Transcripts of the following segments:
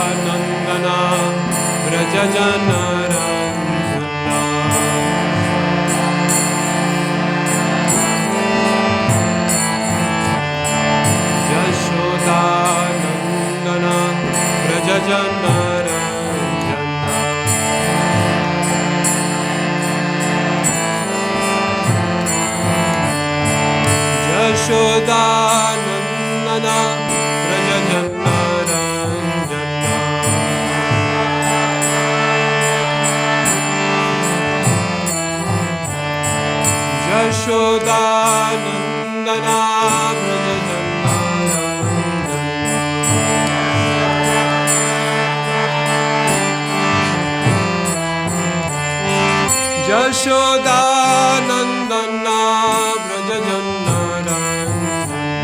Yashodanandana Vrajajanarandana Yashodanandana Vrajajanarandana Yashodanandana Vrajajanarandana Yashodanandana Vrajajanarandana Yashodanandana Vrajajanarandana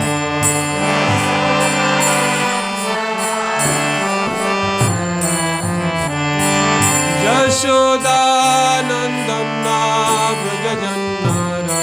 Yashodanandana Vrajajanarandana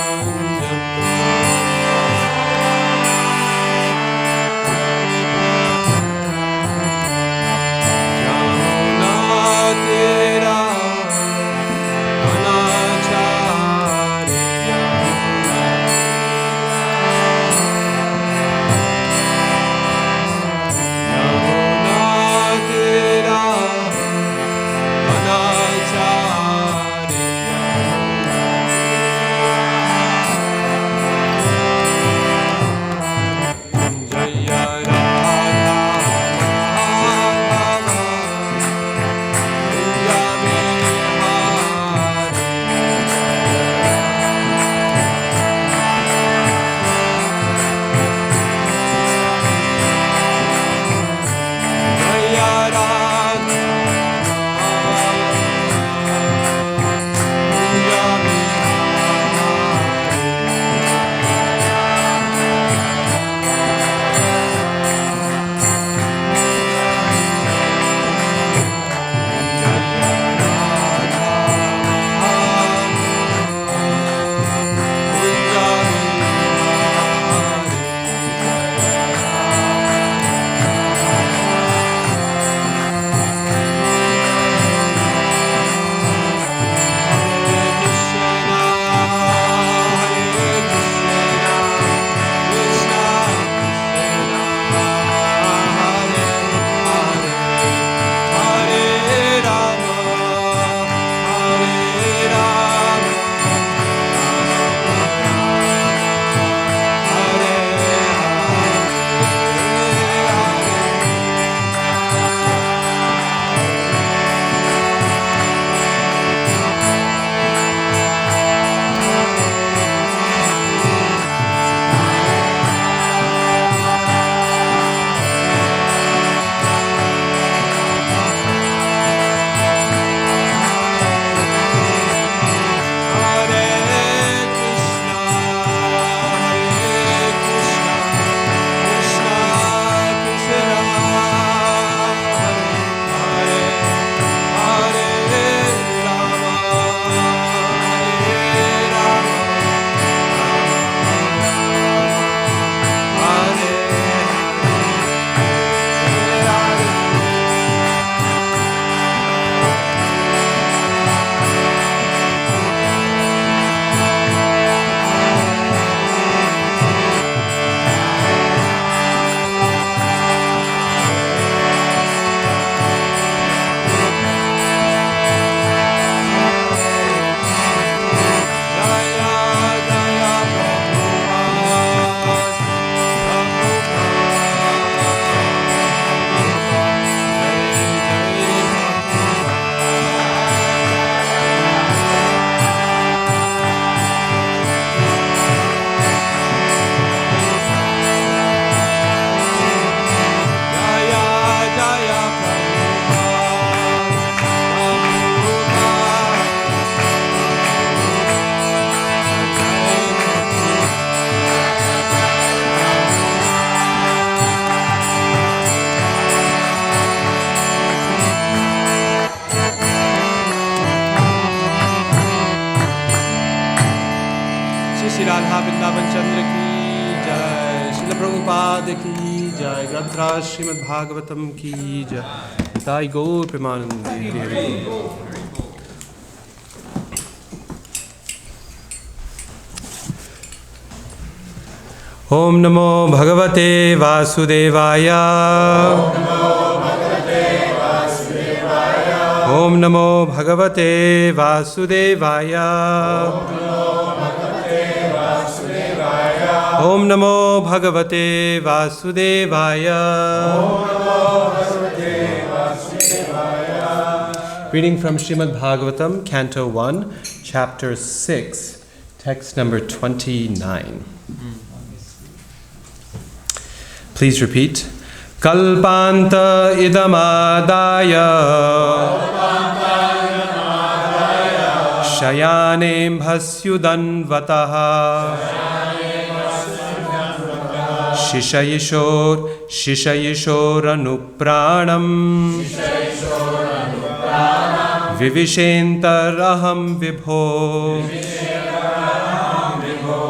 Ramachandra ki jai, Srila Prabhupada ki jai, Granthra Srimad-Bhagavatam ki jai, Nitai Gaur Premanandi. Om Namo Bhagavate Vasudevaya. Om Namo Bhagavate Vasudevaya. Om Namo Bhagavate Vasudevaya. Reading from Srimad-Bhagavatam, Canto 1, Chapter 6, text number 29. Please repeat. Kalpanta idamadaya shayanem bhasyudanvataha shishayishoranupranam vivishentaraham vibho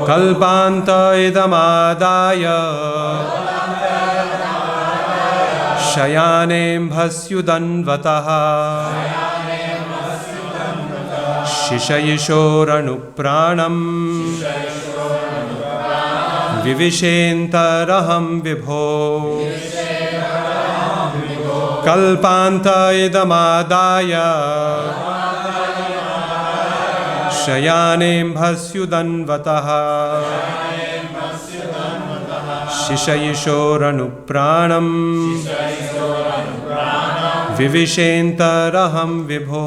kalpanta idamadaya shayanem bhasyudanvataha shishayishoranupranam vivishentaraham vibho kalpanta idamadaya shayanem bhasyudanvataha shishayishoranupranam vivishentaraham vibho.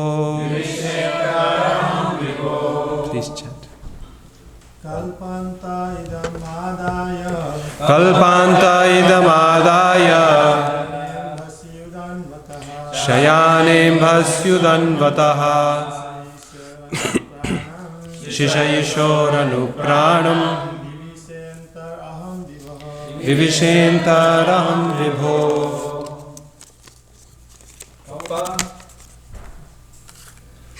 Please chant. Kalpanta idamadaya Kalpanta idamadaya shayanem bhasyudanvataha shishayishoranupranam vivishentaraham vibho.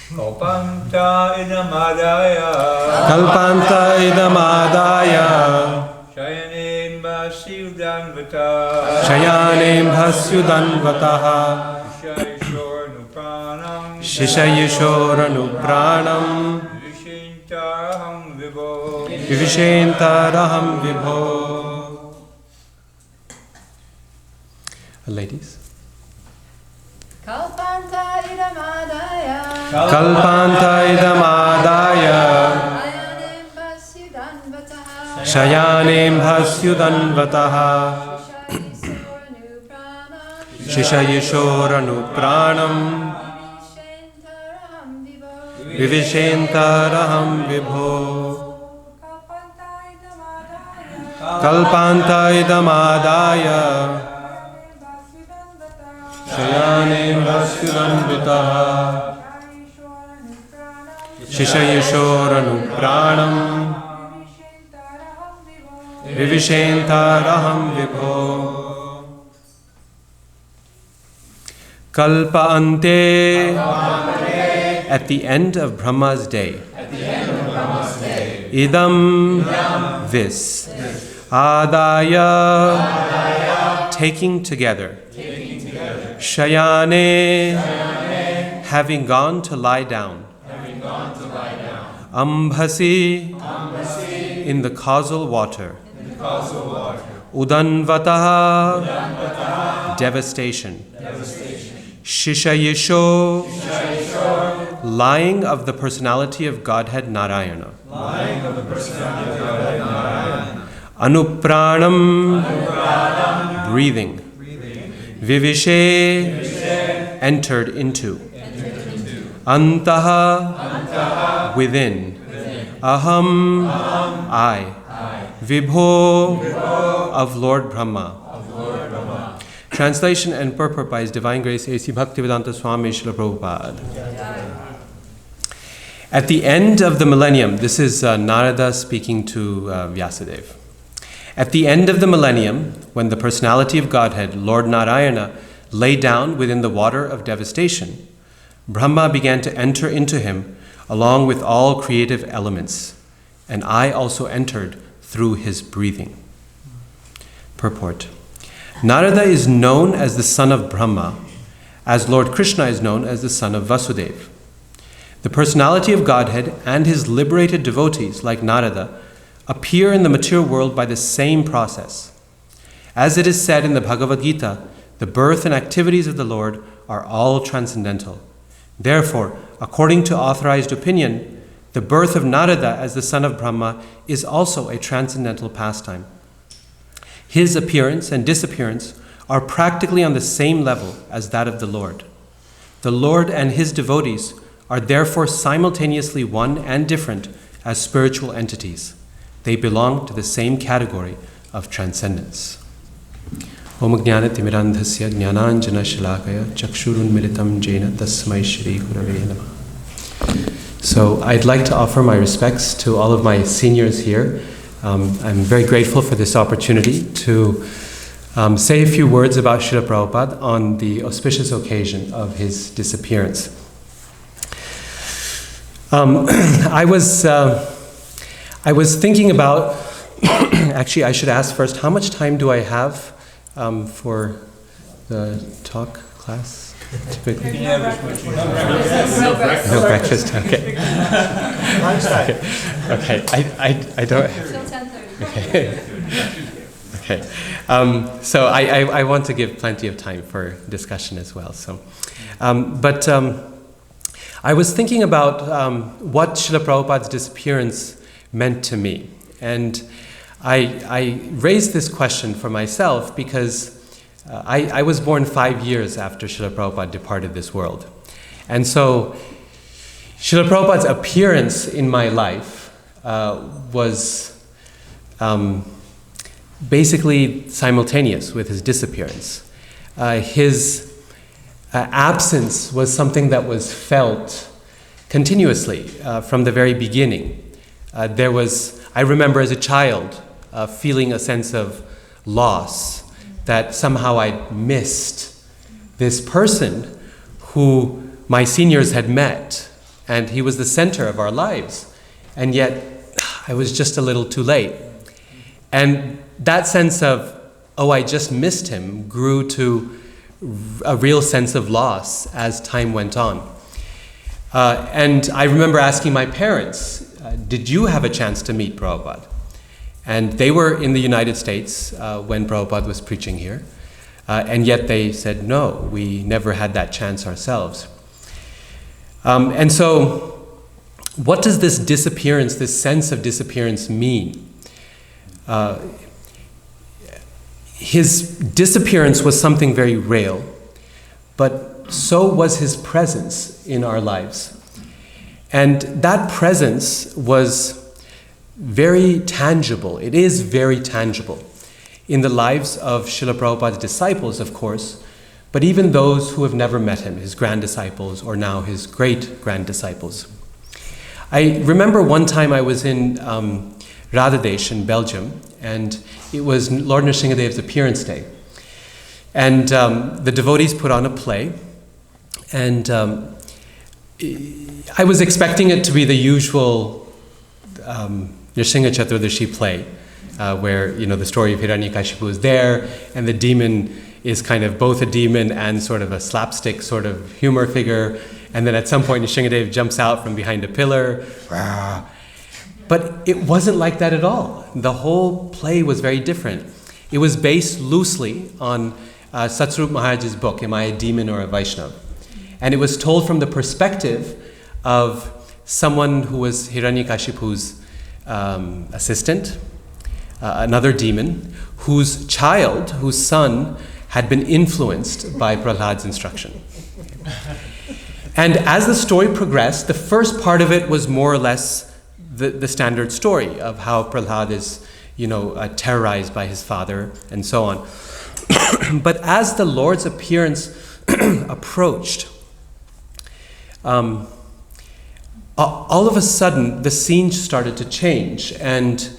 Kalpanta idamadaya Kalpanta idamadaya shayanem bhasyudanvataha shayanem bhasyudanvataha shishayishoranupranam vivishentaraham vibho. vivishentaraham vibho. Ladies. Kalpanta idamadaya Kalpanta idamadaya shayanem bhasyudanvataha shishayishoranupranam vivishentaraham vibho. Kalpanta idamadaya shayanem bhasyudanvataha shishayishoranupranam vivishentaraham vibho. Kalpa ante, at the end of Brahma's day. Idam, this. Adaya, taking together. Shayane, having gone to lie down. Ambhasi, in the causal water. Udanvataha, devastation. Shishayisho, lying of the personality of Godhead Narayana. Anupranam, breathing. Vivishe, entered into. Antaha, within. Aham, I. Vibho, of Lord Brahma. Translation and purport by His Divine Grace A.C. Bhaktivedanta Swami Srila Prabhupada. At the end of the millennium, this is Narada speaking to Vyasadeva. At the end of the millennium, when the personality of Godhead, Lord Narayana, lay down within the water of devastation, Brahma began to enter into him along with all creative elements, and I also entered through his breathing. Purport. Narada is known as the son of Brahma, as Lord Krishna is known as the son of Vasudeva. The personality of Godhead and his liberated devotees, like Narada, appear in the material world by the same process. As it is said in the Bhagavad Gita, the birth and activities of the Lord are all transcendental. Therefore, according to authorized opinion, the birth of Narada as the son of Brahma is also a transcendental pastime. His appearance and disappearance are practically on the same level as that of the Lord. The Lord and his devotees are therefore simultaneously one and different as spiritual entities. They belong to the same category of transcendence. Om Jnana-timirandhasya Jnananjana-shalakaya Chakshurunmilitam Jena Tasmai Shri Gurave Namah. So I'd like to offer my respects to all of my seniors here. I'm very grateful for this opportunity to say a few words about Srila Prabhupada on the auspicious occasion of his disappearance. I was thinking about, actually I should ask first, how much time do I have for the talk class? Typically? No breakfast, okay. Okay, I don't... Till 10:30. Okay. So I want to give plenty of time for discussion as well. So, I was thinking about what Srila Prabhupada's disappearance meant to me. And I raised this question for myself because I was born 5 years after Srila Prabhupada departed this world. And so Srila Prabhupada's appearance in my life was basically simultaneous with his disappearance. His absence was something that was felt continuously from the very beginning. I remember as a child feeling a sense of loss, that somehow I'd missed this person who my seniors had met, and he was the center of our lives, and yet I was just a little too late. And that sense of, oh, I just missed him, grew to a real sense of loss as time went on. And I remember asking my parents, did you have a chance to meet Prabhupada? And they were in the United States when Prabhupada was preaching here. And yet they said, no, we never had that chance ourselves. And so what does this disappearance, this sense of disappearance mean? His disappearance was something very real, but so was his presence in our lives. And that presence was very tangible. It is very tangible in the lives of Srila Prabhupada's disciples, of course, but even those who have never met him, his grand disciples or now his great grand disciples. I remember one time I was in Routledge in Belgium, and it was Lord Nrsingadev's appearance day. And the devotees put on a play, and I was expecting it to be the usual Nrsinga Chaturdashi play, where the story of Hiranyakashipu is there, and the demon is kind of both a demon and sort of a slapstick sort of humor figure, and then at some point Nrsingadev jumps out from behind a pillar. But it wasn't like that at all. The whole play was very different. It was based loosely on Satsvarup Maharaja's book, Am I a Demon or a Vaishnava? And it was told from the perspective of someone who was Hiranyakashipu's assistant, another demon, whose son, had been influenced by Prahlad's instruction. And as the story progressed, the first part of it was more or less the standard story of how Prahlad is, terrorized by his father and so on. But as the Lord's appearance approached, all of a sudden the scene started to change, and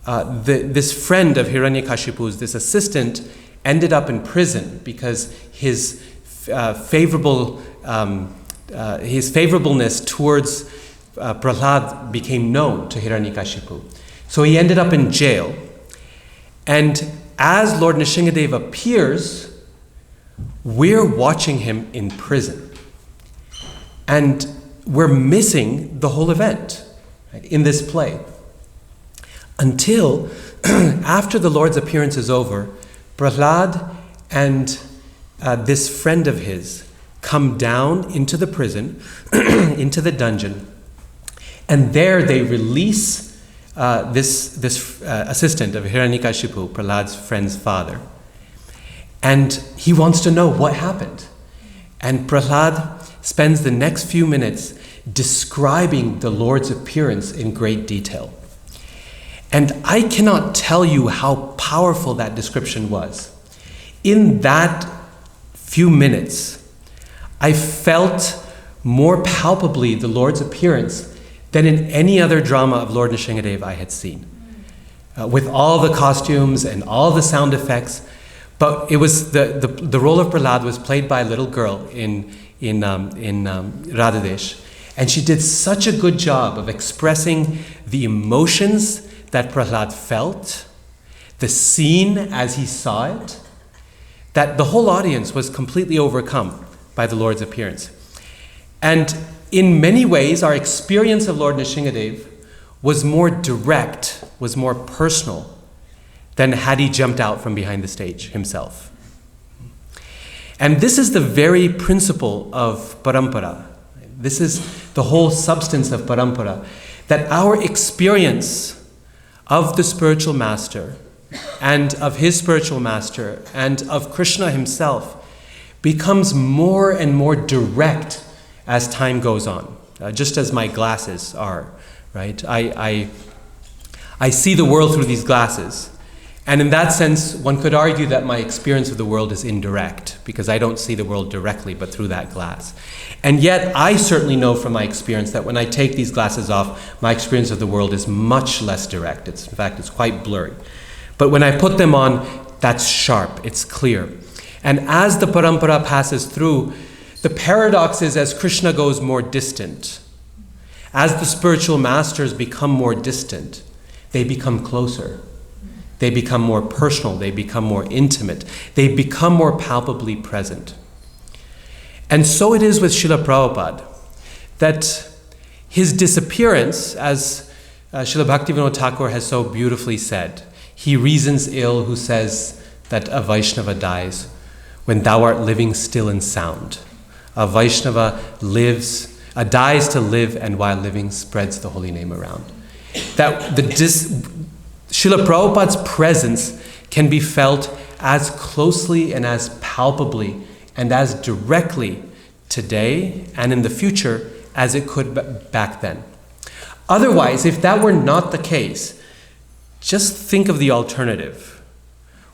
this friend of Hiranyakashipu's, this assistant, ended up in prison because his favorableness towards Prahlad became known to Hiranyakashipu. So he ended up in jail. And as Lord Nrsingadev appears, we're watching him in prison. And we're missing the whole event, right, in this play. Until after the Lord's appearance is over, Prahlad and this friend of his come down into the prison, into the dungeon, and there they release this assistant of Hiranyakashipu, Prahlad's friend's father. And he wants to know what happened. And Prahlad spends the next few minutes describing the Lord's appearance in great detail. And I cannot tell you how powerful that description was. In that few minutes, I felt more palpably the Lord's appearance than in any other drama of Lord Nrsingadev I had seen. With all the costumes and all the sound effects, but it was the role of Prahlad was played by a little girl in Radhadesh, and she did such a good job of expressing the emotions that Prahlad felt, the scene as he saw it, that the whole audience was completely overcome by the Lord's appearance. And in many ways, our experience of Lord Nrsingadev was more direct, was more personal than had he jumped out from behind the stage himself. And this is the very principle of Parampara. This is the whole substance of Parampara, that our experience of the spiritual master and of his spiritual master and of Krishna himself becomes more and more direct as time goes on, just as my glasses are, right? I see the world through these glasses. And in that sense, one could argue that my experience of the world is indirect, because I don't see the world directly, but through that glass. And yet, I certainly know from my experience that when I take these glasses off, my experience of the world is much less direct. In fact, it's quite blurry. But when I put them on, that's sharp, it's clear. And as the parampara passes through, the paradox is as Krishna goes more distant, as the spiritual masters become more distant, they become closer. They become more personal, they become more intimate, they become more palpably present. And so it is with Srila Prabhupada, that his disappearance, as Srila Bhaktivinoda Thakur has so beautifully said, he reasons ill who says that a Vaishnava dies when thou art living still and sound. A Vaishnava dies to live, and while living spreads the holy name around. That Srila Prabhupada's presence can be felt as closely and as palpably and as directly today and in the future as it could back then. Otherwise, if that were not the case, just think of the alternative.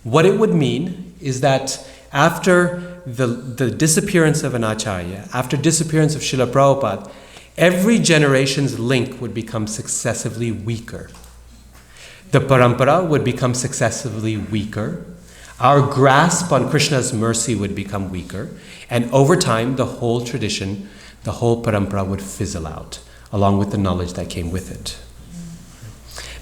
What it would mean is that after the disappearance of an Acharya, after disappearance of Srila Prabhupada, every generation's link would become successively weaker. The parampara would become successively weaker. Our grasp on Krishna's mercy would become weaker. And over time, the whole tradition, the whole parampara would fizzle out, along with the knowledge that came with it.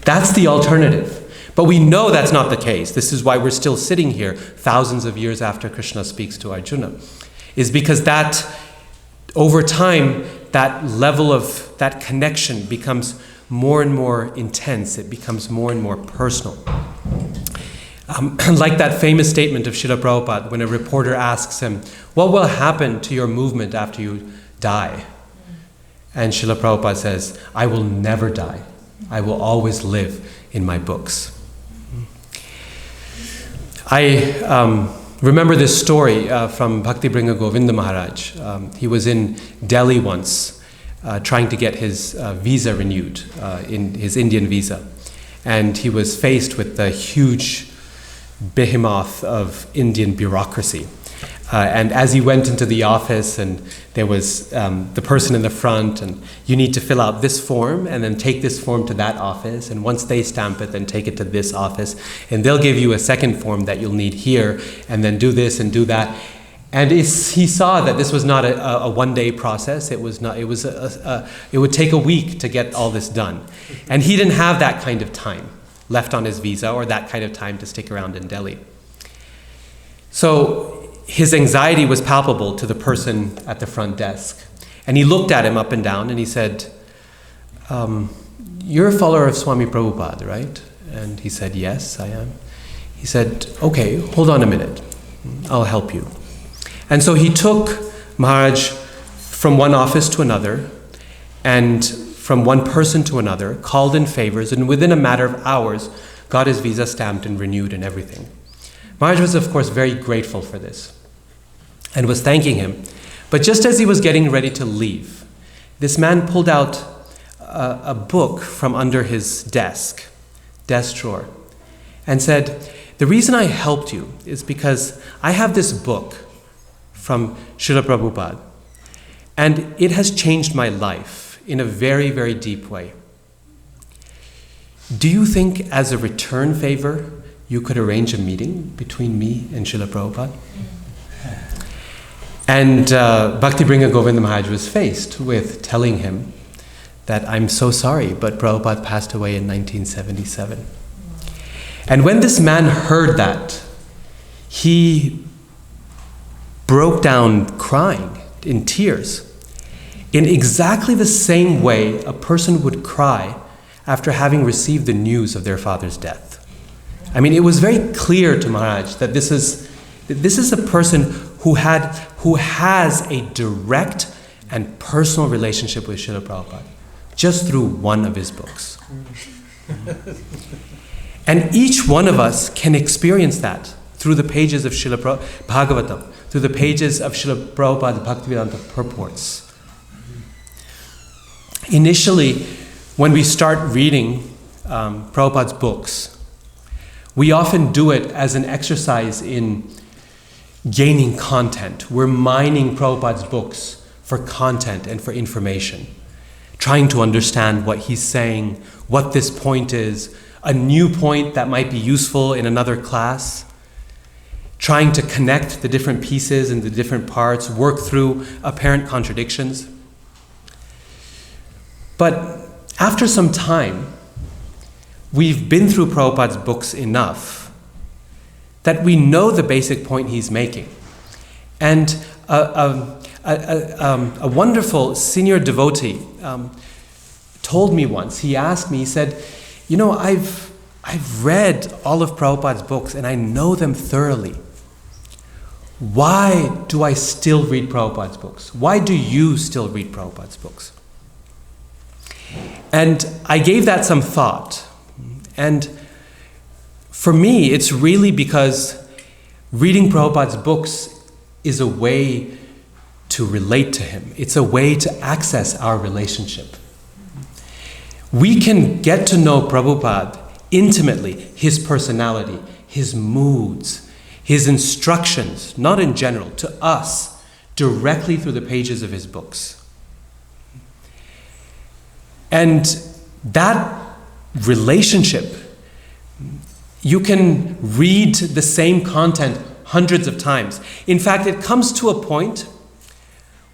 That's the alternative. But we know that's not the case. This is why we're still sitting here thousands of years after Krishna speaks to Arjuna, is because that, over time, that level of, that connection becomes more and more intense. It becomes more and more personal. Like that famous statement of Srila Prabhupada when a reporter asks him, what will happen to your movement after you die? And Srila Prabhupada says, I will never die. I will always live in my books. I remember this story from Bhakti Bringa Govinda Maharaj. He was in Delhi once trying to get his visa renewed, in his Indian visa. And he was faced with the huge behemoth of Indian bureaucracy. And as he went into the office, and there was the person in the front, and you need to fill out this form, and then take this form to that office, and once they stamp it, then take it to this office, and they'll give you a second form that you'll need here, and then do this and do that. And he saw that this was not a one-day process. It was not. It was it would take a week to get all this done, and he didn't have that kind of time left on his visa or that kind of time to stick around in Delhi. So his anxiety was palpable to the person at the front desk, and he looked at him up and down, and he said, "You're a follower of Swami Prabhupada, right?" And he said, "Yes, I am." He said, "Okay, hold on a minute. I'll help you." And so he took Maharaj from one office to another and from one person to another, called in favors, and within a matter of hours got his visa stamped and renewed and everything. Maharaj was, of course, very grateful for this and was thanking him. But just as he was getting ready to leave, this man pulled out a book from under his desk drawer, and said, "The reason I helped you is because I have this book from Srila Prabhupada, and it has changed my life in a very, very deep way. Do you think as a return favor you could arrange a meeting between me and Srila Prabhupada?" And Bhakti Bringa Govinda Maharaj was faced with telling him that, "I'm so sorry, but Prabhupada passed away in 1977. And when this man heard that, he broke down crying in tears, in exactly the same way a person would cry after having received the news of their father's death. I mean, it was very clear to Maharaj that this is a person who has a direct and personal relationship with Srila Prabhupada, just through one of his books. And each one of us can experience that through the pages of Srila Bhagavatam, through the pages of Srila Prabhupada's Bhaktivedanta purports. Initially, when we start reading Prabhupada's books, we often do it as an exercise in gaining content. We're mining Prabhupada's books for content and for information, trying to understand what he's saying, what this point is, a new point that might be useful in another class, trying to connect the different pieces and the different parts, work through apparent contradictions. But after some time, we've been through Prabhupada's books enough that we know the basic point he's making. And a wonderful senior devotee told me once, he asked me, he said, "You know, I've read all of Prabhupada's books and I know them thoroughly. Why do I still read Prabhupada's books? Why do you still read Prabhupada's books?" And I gave that some thought. And for me, it's really because reading Prabhupada's books is a way to relate to him. It's a way to access our relationship. We can get to know Prabhupada intimately, his personality, his moods, his instructions, not in general, to us, directly through the pages of his books. And that relationship, you can read the same content hundreds of times. In fact, it comes to a point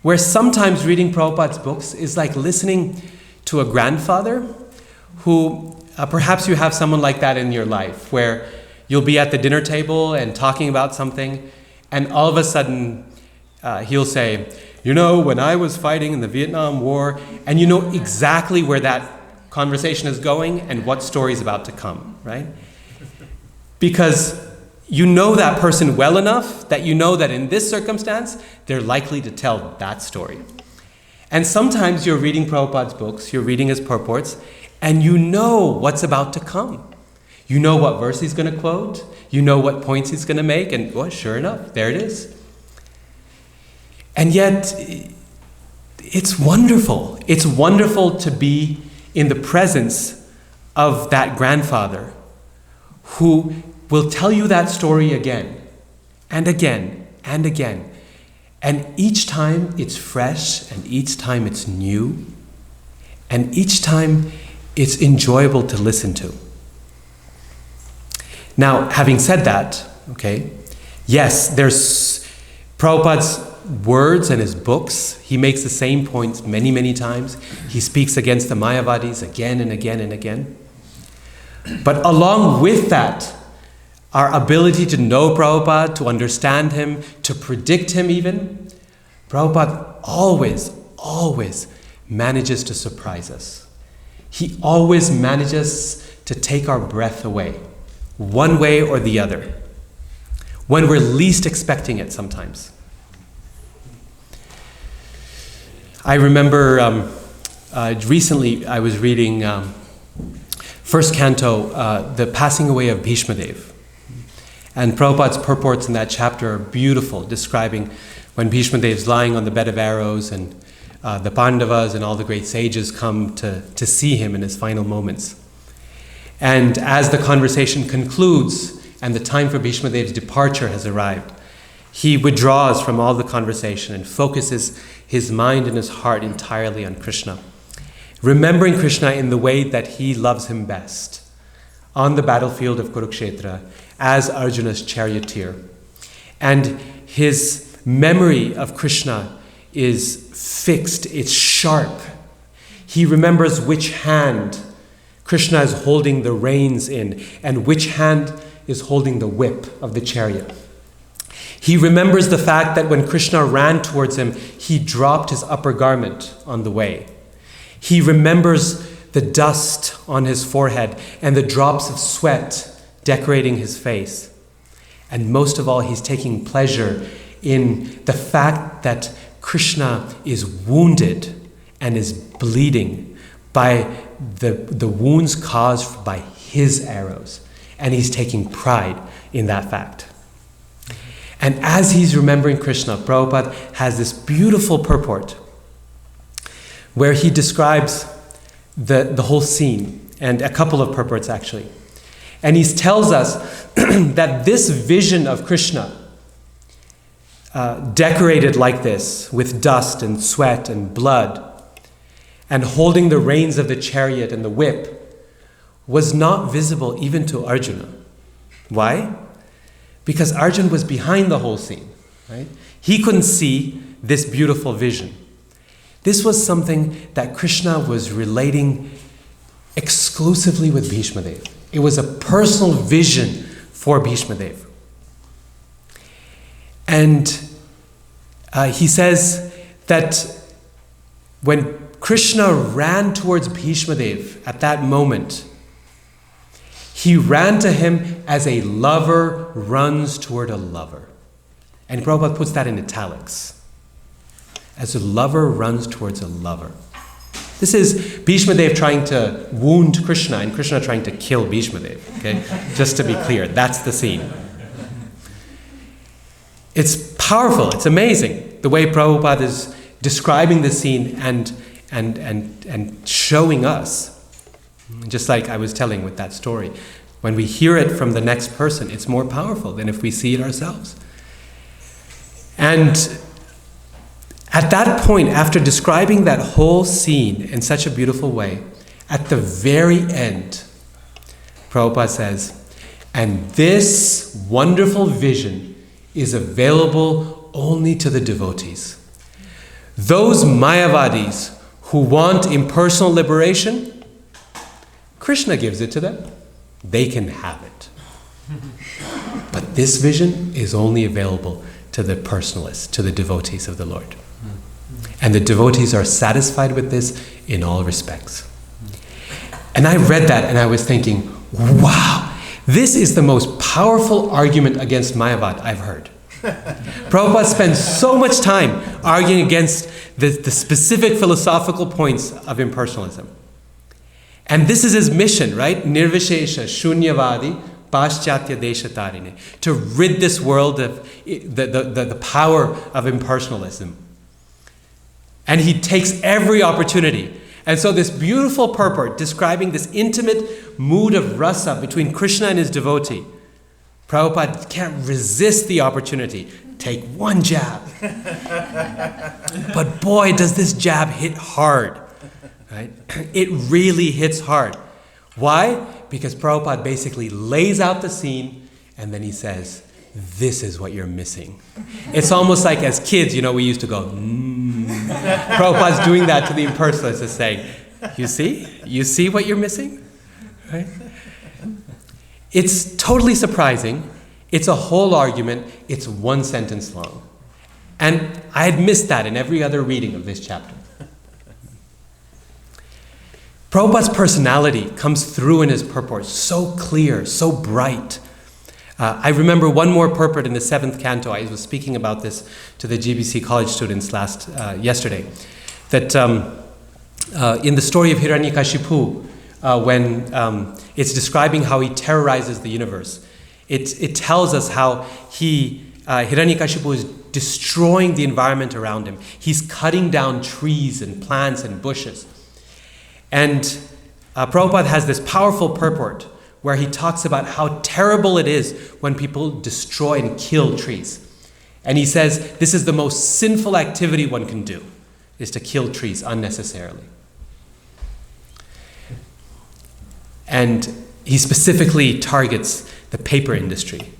where sometimes reading Prabhupada's books is like listening to a grandfather who, perhaps you have someone like that in your life, where you'll be at the dinner table and talking about something, and all of a sudden he'll say, "You know, when I was fighting in the Vietnam War," and you know exactly where that conversation is going and what story is about to come, right? Because you know that person well enough that you know that in this circumstance, they're likely to tell that story. And sometimes you're reading Prabhupada's books, you're reading his purports, and you know what's about to come. You know what verse he's going to quote, you know what points he's going to make, and well, sure enough, there it is. And yet, it's wonderful. It's wonderful to be in the presence of that grandfather who will tell you that story again and again and again. And each time it's fresh, and each time it's new, and each time it's enjoyable to listen to. Now, having said that, okay, yes, there's Prabhupada's words and his books, he makes the same points many, many times. He speaks against the Mayavadis again and again and again. But along with that, our ability to know Prabhupada, to understand him, to predict him even, Prabhupada always manages to surprise us. He always manages to take our breath away, one way or the other, when we're least expecting it sometimes. I remember recently I was reading first canto, The Passing Away of Bhishmadev. And Prabhupada's purports in that chapter are beautiful, describing when Bhishmadev's lying on the bed of arrows and the Pandavas and all the great sages come to see him in his final moments. And as the conversation concludes and the time for Bhishmadev's departure has arrived, he withdraws from all the conversation and focuses his mind and his heart entirely on Krishna, remembering Krishna in the way that he loves him best, on the battlefield of Kurukshetra, as Arjuna's charioteer. And his memory of Krishna is fixed, it's sharp. He remembers which hand Krishna is holding the reins in and which hand is holding the whip of the chariot. He remembers the fact that when Krishna ran towards him, he dropped his upper garment on the way. He remembers the dust on his forehead and the drops of sweat decorating his face. And most of all, he's taking pleasure in the fact that Krishna is wounded and is bleeding by the wounds caused by his arrows. And he's taking pride in that fact. And as he's remembering Krishna, Prabhupada has this beautiful purport where he describes the whole scene, and a couple of purports actually. And he tells us that this vision of Krishna, decorated like this, with dust and sweat and blood, and holding the reins of the chariot and the whip, was not visible even to Arjuna. Why? Because Arjuna was behind the whole scene, right? He couldn't see this beautiful vision. This was something that Krishna was relating exclusively with Bhishmadev. It was a personal vision for Bhishmadev. And he says that when Krishna ran towards Bhishmadev at that moment, he ran to him as a lover runs toward a lover. And Prabhupada puts that in italics. As a lover runs towards a lover. This is Bhishmadev trying to wound Krishna and Krishna trying to kill Bhishmadev. Okay? Just to be clear, that's the scene. It's powerful, it's amazing the way Prabhupada is describing the scene and showing us. Just like I was telling with that story. When we hear it from the next person, it's more powerful than if we see it ourselves. And at that point, after describing that whole scene in such a beautiful way, at the very end, Prabhupada says, and this wonderful vision is available only to the devotees. Those Mayavadis who want impersonal liberation, Krishna gives it to them. They can have it. But this vision is only available to the personalists, to the devotees of the Lord. And the devotees are satisfied with this in all respects. And I read that and I was thinking, wow, this is the most powerful argument against Mayavad I've heard. Prabhupada spends so much time arguing against the specific philosophical points of impersonalism. And this is his mission, right? Nirvishesha, Shunyavadi, Paschatya Deshatarine. To rid this world of the power of impersonalism. And he takes every opportunity. And so this beautiful purport describing this intimate mood of rasa between Krishna and his devotee, Prabhupada can't resist the opportunity. Take one jab. But boy, does this jab hit hard. Right? It really hits hard. Why? Because Prabhupada basically lays out the scene and then he says, this is what you're missing. It's almost like as kids, we used to go, Prabhupada's doing that to the impersonalists, is saying, you see what you're missing? Right? It's totally surprising. It's a whole argument. It's one sentence long. And I had missed that in every other reading of this chapter. Prabhupada's personality comes through in his purport, so clear, so bright. I remember one more purport in the 7th canto. I was speaking about this to the GBC college students yesterday. That in the story of Hiranyakashipu, when it's describing how he terrorizes the universe, it tells us how Hiranyakashipu is destroying the environment around him. He's cutting down trees and plants and bushes. And Prabhupada has this powerful purport where he talks about how terrible it is when people destroy and kill trees. And he says this is the most sinful activity one can do, is to kill trees unnecessarily. And he specifically targets the paper industry,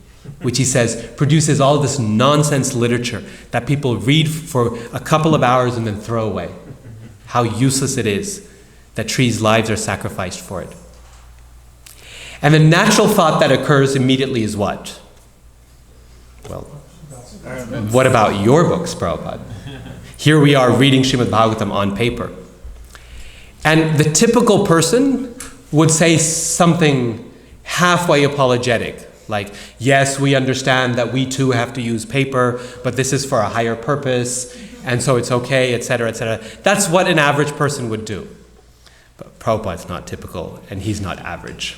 which he says produces all this nonsense literature that people read for a couple of hours and then throw away. How useless it is that trees' lives are sacrificed for it. And the natural thought that occurs immediately is what? Well, what about your books, Prabhupada? Here we are reading Srimad-Bhagavatam on paper. And the typical person would say something halfway apologetic, like, yes, we understand that we too have to use paper, but this is for a higher purpose, and so it's okay, etc., etc. That's what an average person would do. But Prabhupada's not typical, and he's not average.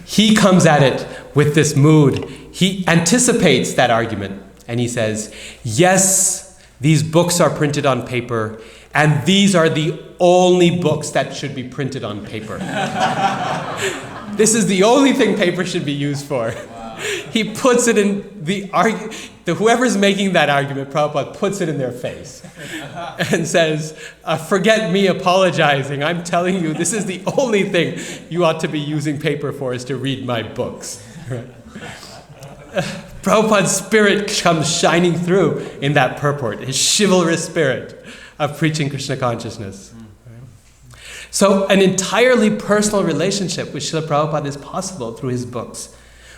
He comes at it with this mood. He anticipates that argument, and he says, yes, these books are printed on paper, and these are the only books that should be printed on paper. This is the only thing paper should be used for. Wow. He puts it in whoever's making that argument, Prabhupada puts it in their face and says, forget me apologizing. I'm telling you, this is the only thing you ought to be using paper for, is to read my books. Prabhupada's spirit comes shining through in that purport, his chivalrous spirit of preaching Krishna consciousness. So an entirely personal relationship with Srila Prabhupada is possible through his books.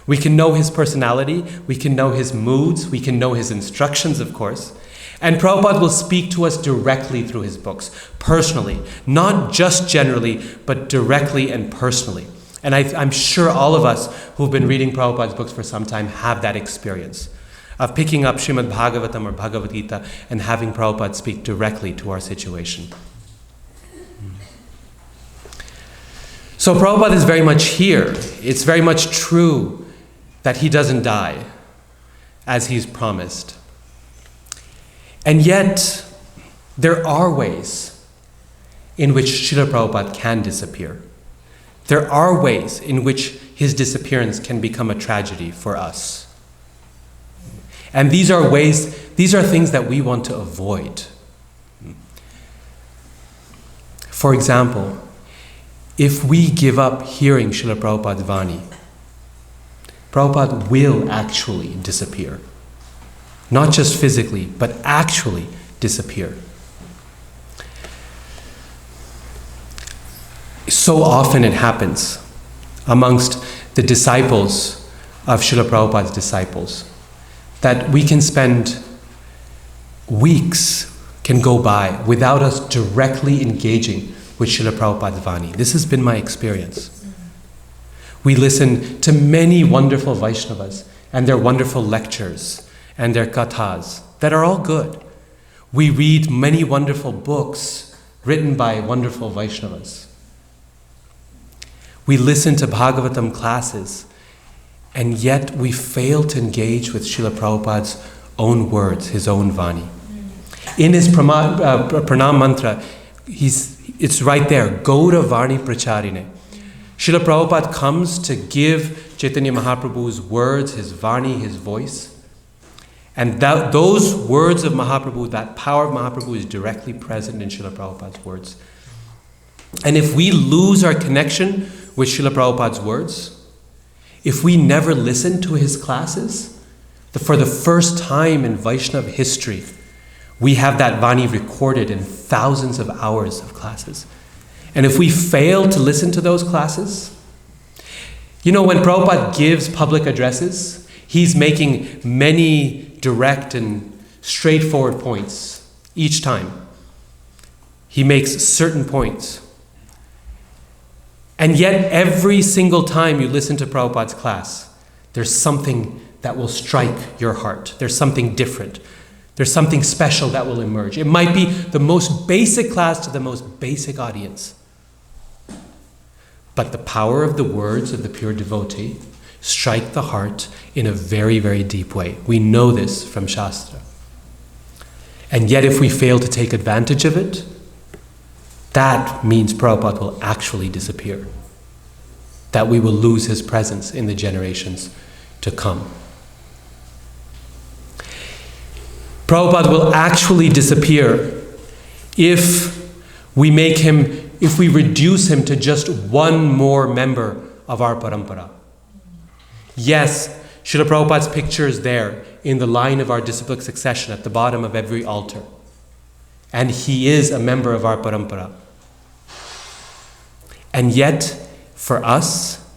We can know his personality, we can know his moods, we can know his instructions, of course. And Prabhupada will speak to us directly through his books, personally, not just generally, but directly and personally. And I'm sure all of us who've been reading Prabhupada's books for some time have that experience of picking up Srimad-Bhagavatam or Bhagavad Gita and having Prabhupada speak directly to our situation. So Prabhupada is very much here. It's very much true that he doesn't die as he's promised. And yet, there are ways in which Srila Prabhupada can disappear. There are ways in which his disappearance can become a tragedy for us. And these are things that we want to avoid. For example, if we give up hearing Srila Prabhupada's Vani, Prabhupada will actually disappear. Not just physically, but actually disappear. So often it happens amongst the disciples of Srila Prabhupada's disciples that we can spend weeks, can go by, without us directly engaging with Srila Prabhupada's Vani. This has been my experience. We listen to many wonderful Vaishnavas and their wonderful lectures and their kathas that are all good. We read many wonderful books written by wonderful Vaishnavas. We listen to Bhagavatam classes, and yet we fail to engage with Srila Prabhupada's own words, his own Vani. In his Pranam mantra, it's right there, Gaura Vani Pracharine. Srila Prabhupada comes to give Caitanya Mahaprabhu's words, his Vani, his voice. And those words of Mahaprabhu, that power of Mahaprabhu is directly present in Srila Prabhupada's words. And if we lose our connection with Srila Prabhupada's words, if we never listen to his classes, For the first time in Vaishnava history, we have that Vani recorded in thousands of hours of classes. And if we fail to listen to those classes, when Prabhupada gives public addresses, he's making many direct and straightforward points each time. He makes certain points. And yet, every single time you listen to Prabhupada's class, there's something that will strike your heart. There's something different. There's something special that will emerge. It might be the most basic class to the most basic audience. But the power of the words of the pure devotee strike the heart in a very, very deep way. We know this from Shastra. And yet if we fail to take advantage of it, that means Prabhupada will actually disappear. That we will lose his presence in the generations to come. Prabhupada will actually disappear if we reduce him to just one more member of our Parampara. Yes, Srila Prabhupada's picture is there in the line of our disciplic succession at the bottom of every altar. And he is a member of our Parampara. And yet, for us,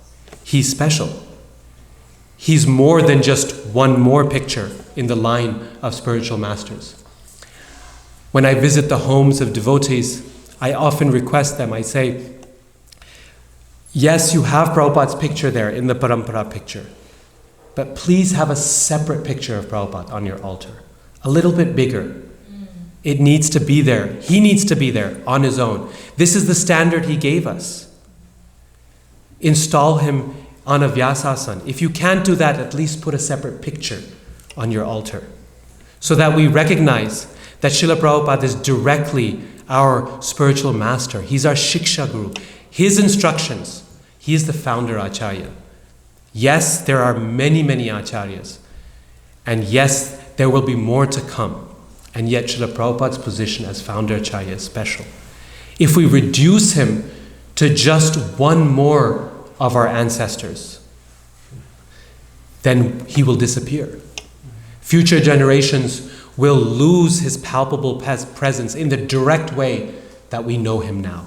he's special. He's more than just one more picture in the line of spiritual masters. When I visit the homes of devotees, I often request them, I say, yes, you have Prabhupada's picture there in the Parampara picture, but please have a separate picture of Prabhupada on your altar, a little bit bigger. It needs to be there. He needs to be there on his own. This is the standard he gave us. Install him on a Vyasasana. If you can't do that, at least put a separate picture on your altar, so that we recognize that Srila Prabhupada is directly our spiritual master. He's our Shiksha Guru. His instructions, he is the founder Acharya. Yes, there are many, many Acharyas. And yes, there will be more to come. And yet Srila Prabhupada's position as founder Acharya is special. If we reduce him to just one more of our ancestors, then he will disappear. Future generations will lose his palpable presence in the direct way that we know him now.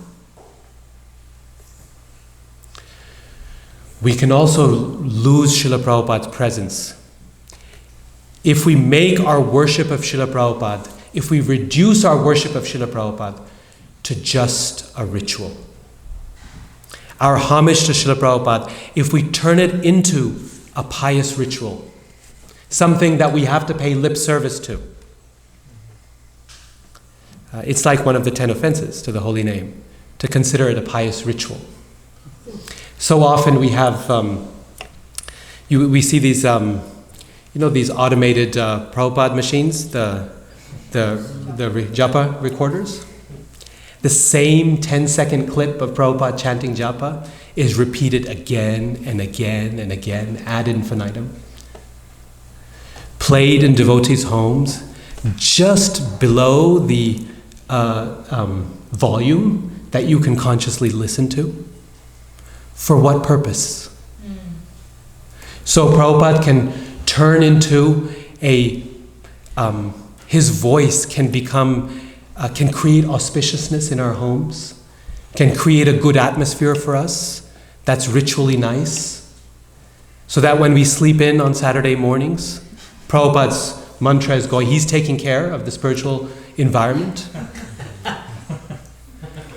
We can also lose Srila Prabhupada's presence if we make our worship of Srila Prabhupada, if we reduce our worship of Srila Prabhupada to just a ritual. Our homage to Srila Prabhupada, if we turn it into a pious ritual, something that we have to pay lip service to. It's like one of the 10 offenses to the holy name, to consider it a pious ritual. So often we have, we see these, these automated Prabhupada machines, the japa recorders. The same 10-second clip of Prabhupada chanting japa is repeated again and again and again, ad infinitum. Played in devotees' homes, just below the volume that you can consciously listen to. For what purpose? So Prabhupada can turn into his voice can create auspiciousness in our homes, can create a good atmosphere for us that's ritually nice, so that when we sleep in on Saturday mornings, Prabhupada's mantra is going, he's taking care of the spiritual environment.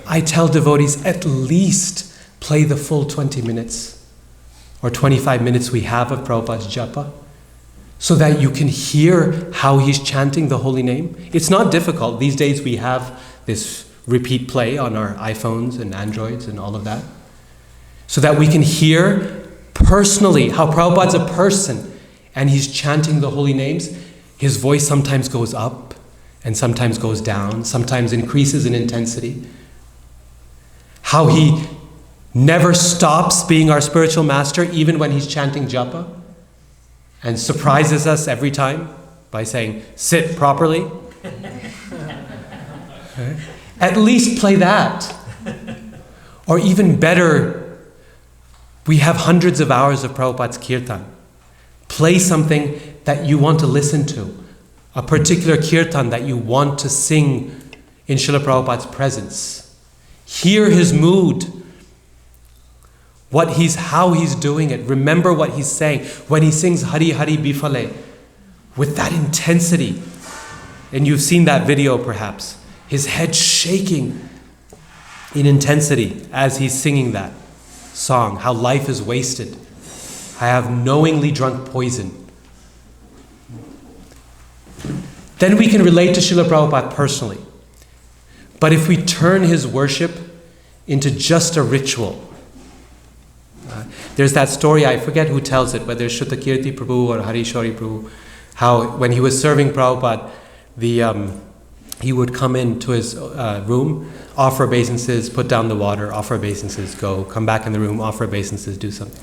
I tell devotees, at least play the full 20 minutes or 25 minutes we have of Prabhupada's japa, so that you can hear how he's chanting the holy name. It's not difficult. These days we have this repeat play on our iPhones and Androids and all of that, so that we can hear personally how Prabhupada's a person and he's chanting the holy names. His voice sometimes goes up and sometimes goes down, sometimes increases in intensity. How he never stops being our spiritual master even when he's chanting japa, and surprises us every time by saying, sit properly. Okay. At least play that. Or even better, we have hundreds of hours of Prabhupada's kirtan. Play something that you want to listen to, a particular kirtan that you want to sing in Srila Prabhupada's presence. Hear his mood, how he's doing it. Remember what he's saying. When he sings Hari Hari Bifale, with that intensity, and you've seen that video perhaps, his head shaking in intensity as he's singing that song, how life is wasted. I have knowingly drunk poison. Then we can relate to Srila Prabhupada personally. But if we turn his worship into just a ritual, there's that story, I forget who tells it, whether it's Shrutakirti Prabhu or Harishwari Prabhu, how when he was serving Prabhupada, he would come into his room, offer obeisances, put down the water, offer obeisances, go, come back in the room, offer obeisances, do something.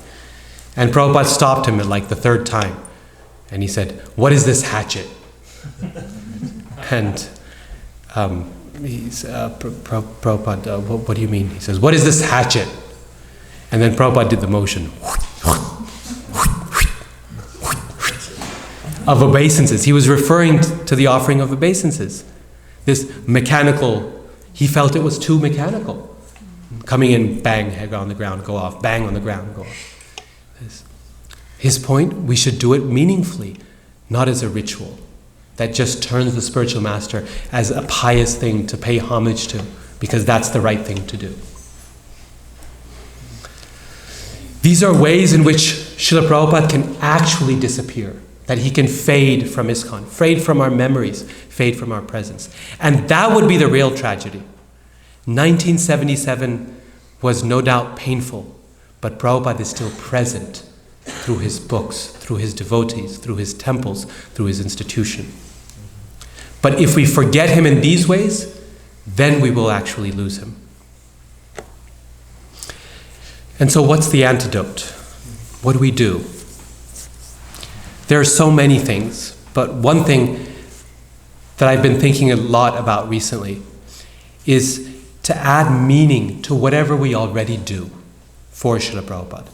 And Prabhupada stopped him at like the third time. And he said, "What is this hatchet?" And Prabhupada, what do you mean? He says, "What is this hatchet?" And then Prabhupada did the motion of obeisances. He was referring to the offering of obeisances. This mechanical, he felt it was too mechanical. Coming in, bang, head on the ground, go off, bang on the ground, go off. His point, we should do it meaningfully, not as a ritual that just turns the spiritual master as a pious thing to pay homage to, because that's the right thing to do. These are ways in which Srila Prabhupada can actually disappear, that he can fade from ISKCON, fade from our memories, fade from our presence. And that would be the real tragedy. 1977 was no doubt painful, but Prabhupada is still present through his books, through his devotees, through his temples, through his institution. But if we forget him in these ways, then we will actually lose him. And so what's the antidote? What do we do? There are so many things, but one thing that I've been thinking a lot about recently is to add meaning to whatever we already do for Srila Prabhupada.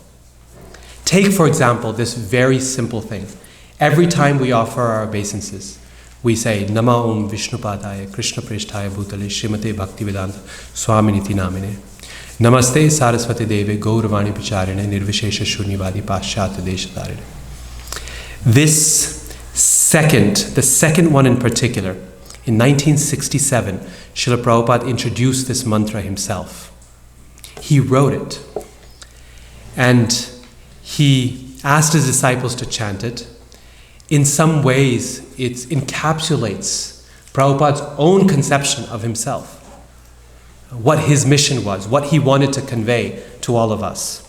Take, for example, this very simple thing. Every time we offer our obeisances, we say, Nama Om Vishnupadaya Krishna Prishtaya Bhutale Srimate Bhakti Vedānta Swaminiti Namine Namaste Saraswati Deve Gauravani Picharine Nirvishesha Shunyavadi Paschata Deshatarine. This the second one in particular, in 1967, Srila Prabhupada introduced this mantra himself. He wrote it. And he asked his disciples to chant it. In some ways, it encapsulates Prabhupada's own conception of himself, what his mission was, what he wanted to convey to all of us.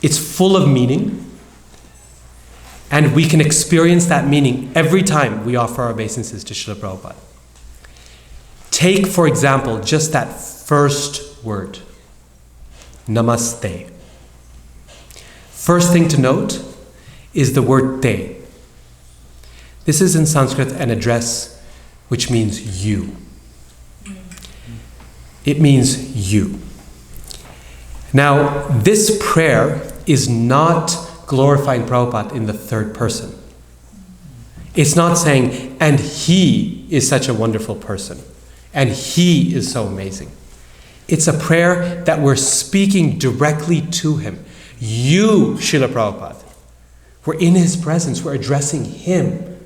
It's full of meaning, and we can experience that meaning every time we offer our obeisances to Srila Prabhupada. Take, for example, just that first word, Namaste. First thing to note is the word te. This is in Sanskrit an address which means you. It means you. Now, this prayer is not glorifying Prabhupada in the third person. It's not saying, and he is such a wonderful person, and he is so amazing. It's a prayer that we're speaking directly to him. You, Srila Prabhupada. We're in his presence, we're addressing him.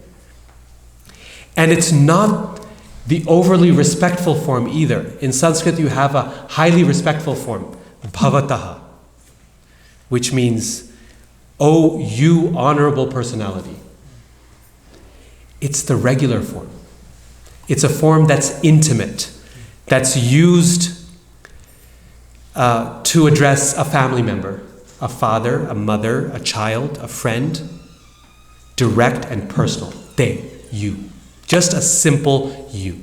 And it's not the overly respectful form either. In Sanskrit you have a highly respectful form, bhavataha, which means, oh, you honorable personality. It's the regular form. It's a form that's intimate, that's used to address a family member, a father, a mother, a child, a friend, direct and personal. Te, you. Just a simple you.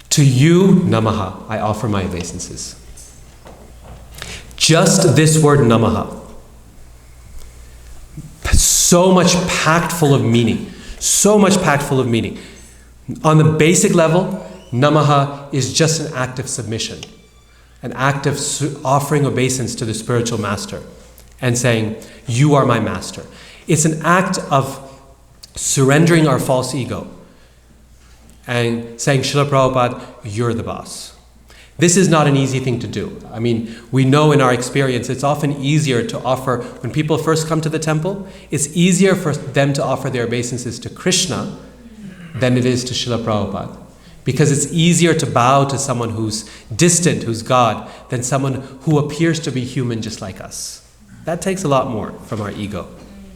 To you, namaha, I offer my obeisances. Just this word namaha. So much packed full of meaning. So much packed full of meaning. On the basic level, namaha is just an act of submission. An act of offering obeisance to the spiritual master and saying, you are my master. It's an act of surrendering our false ego and saying, Srila Prabhupada, you're the boss. This is not an easy thing to do. I mean, we know in our experience it's often easier to offer, when people first come to the temple, it's easier for them to offer their obeisances to Krishna than it is to Srila Prabhupada. Because it's easier to bow to someone who's distant, who's God, than someone who appears to be human just like us. That takes a lot more from our ego.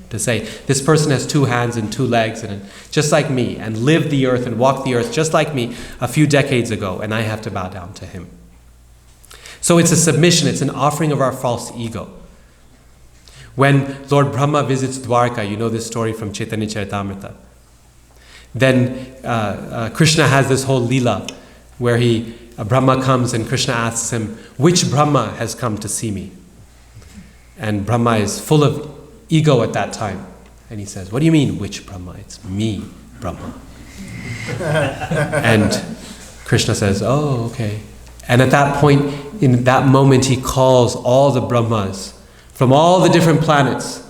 To say, this person has 2 hands and 2 legs, and just like me, and lived the earth and walked the earth just like me a few decades ago, and I have to bow down to him. So it's a submission, it's an offering of our false ego. When Lord Brahma visits Dwarka, you know this story from Caitanya Charitamrita. Then Krishna has this whole leela where Brahma comes and Krishna asks him, which Brahma has come to see me? And Brahma is full of ego at that time. And he says, what do you mean, which Brahma? It's me, Brahma. And Krishna says, oh, okay. And at that point, in that moment, he calls all the Brahmas from all the different planets.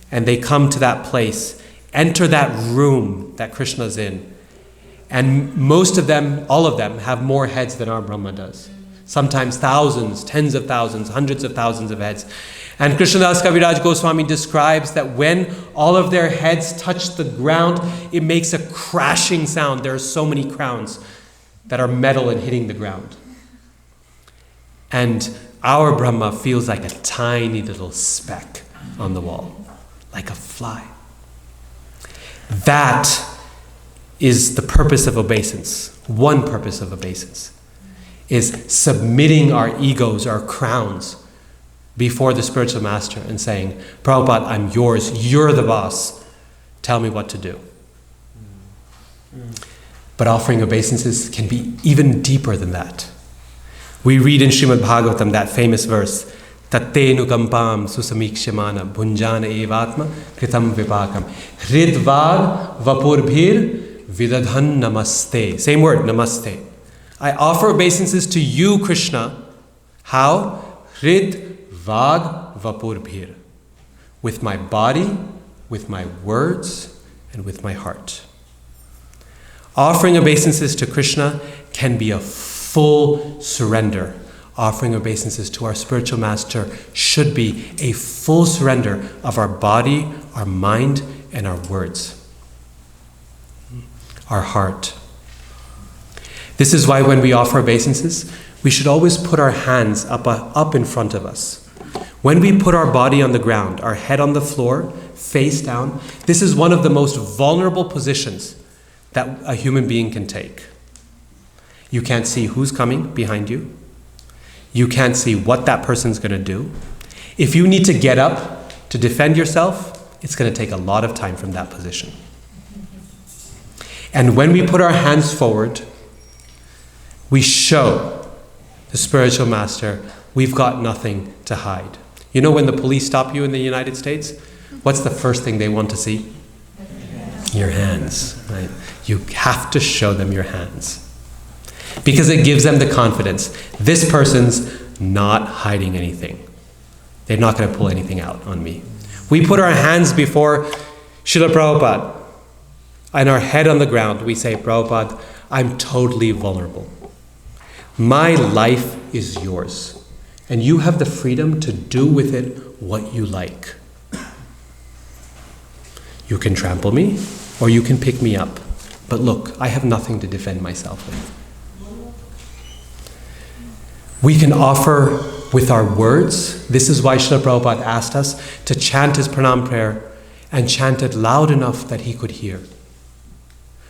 And they come to that place, enter that room that Krishna's in. And most of them, all of them, have more heads than our Brahma does. Sometimes thousands, tens of thousands, hundreds of thousands of heads. And Krishnadas Kaviraj Gosvāmī describes that when all of their heads touch the ground, it makes a crashing sound. There are so many crowns that are metal and hitting the ground. And our Brahma feels like a tiny little speck on the wall, like a fly. That is the purpose of obeisance. One purpose of obeisance is submitting our egos, our crowns, before the spiritual master and saying, Prabhupada, I'm yours, you're the boss, tell me what to do. But offering obeisances can be even deeper than that. We read in Srimad-Bhagavatam that famous verse, Tattenu kampam susamikshemana bhunjana evatma kritam vipakam hridvad vapurbhir vidadhan namaste. Same word, namaste. I offer obeisances to you, Krishna. How? Hrid Vag Vapurbhir, with my body, with my words, and with my heart. Offering obeisances to Krishna can be a full surrender. Offering obeisances to our spiritual master should be a full surrender of our body, our mind, and our words. Our heart. This is why when we offer obeisances, we should always put our hands up in front of us. When we put our body on the ground, our head on the floor, face down, this is one of the most vulnerable positions that a human being can take. You can't see who's coming behind you. You can't see what that person's going to do. If you need to get up to defend yourself, it's going to take a lot of time from that position. And when we put our hands forward, we show the spiritual master we've got nothing to hide. You know when the police stop you in the United States, what's the first thing they want to see? Your hands, right? You have to show them your hands. Because it gives them the confidence. This person's not hiding anything. They're not going to pull anything out on me. We put our hands before Srila Prabhupada and our head on the ground. We say, Prabhupada, I'm totally vulnerable. My life is yours. And you have the freedom to do with it what you like. You can trample me, or you can pick me up. But look, I have nothing to defend myself with. We can offer with our words. This is why Srila Prabhupada asked us to chant his pranam prayer and chant it loud enough that he could hear.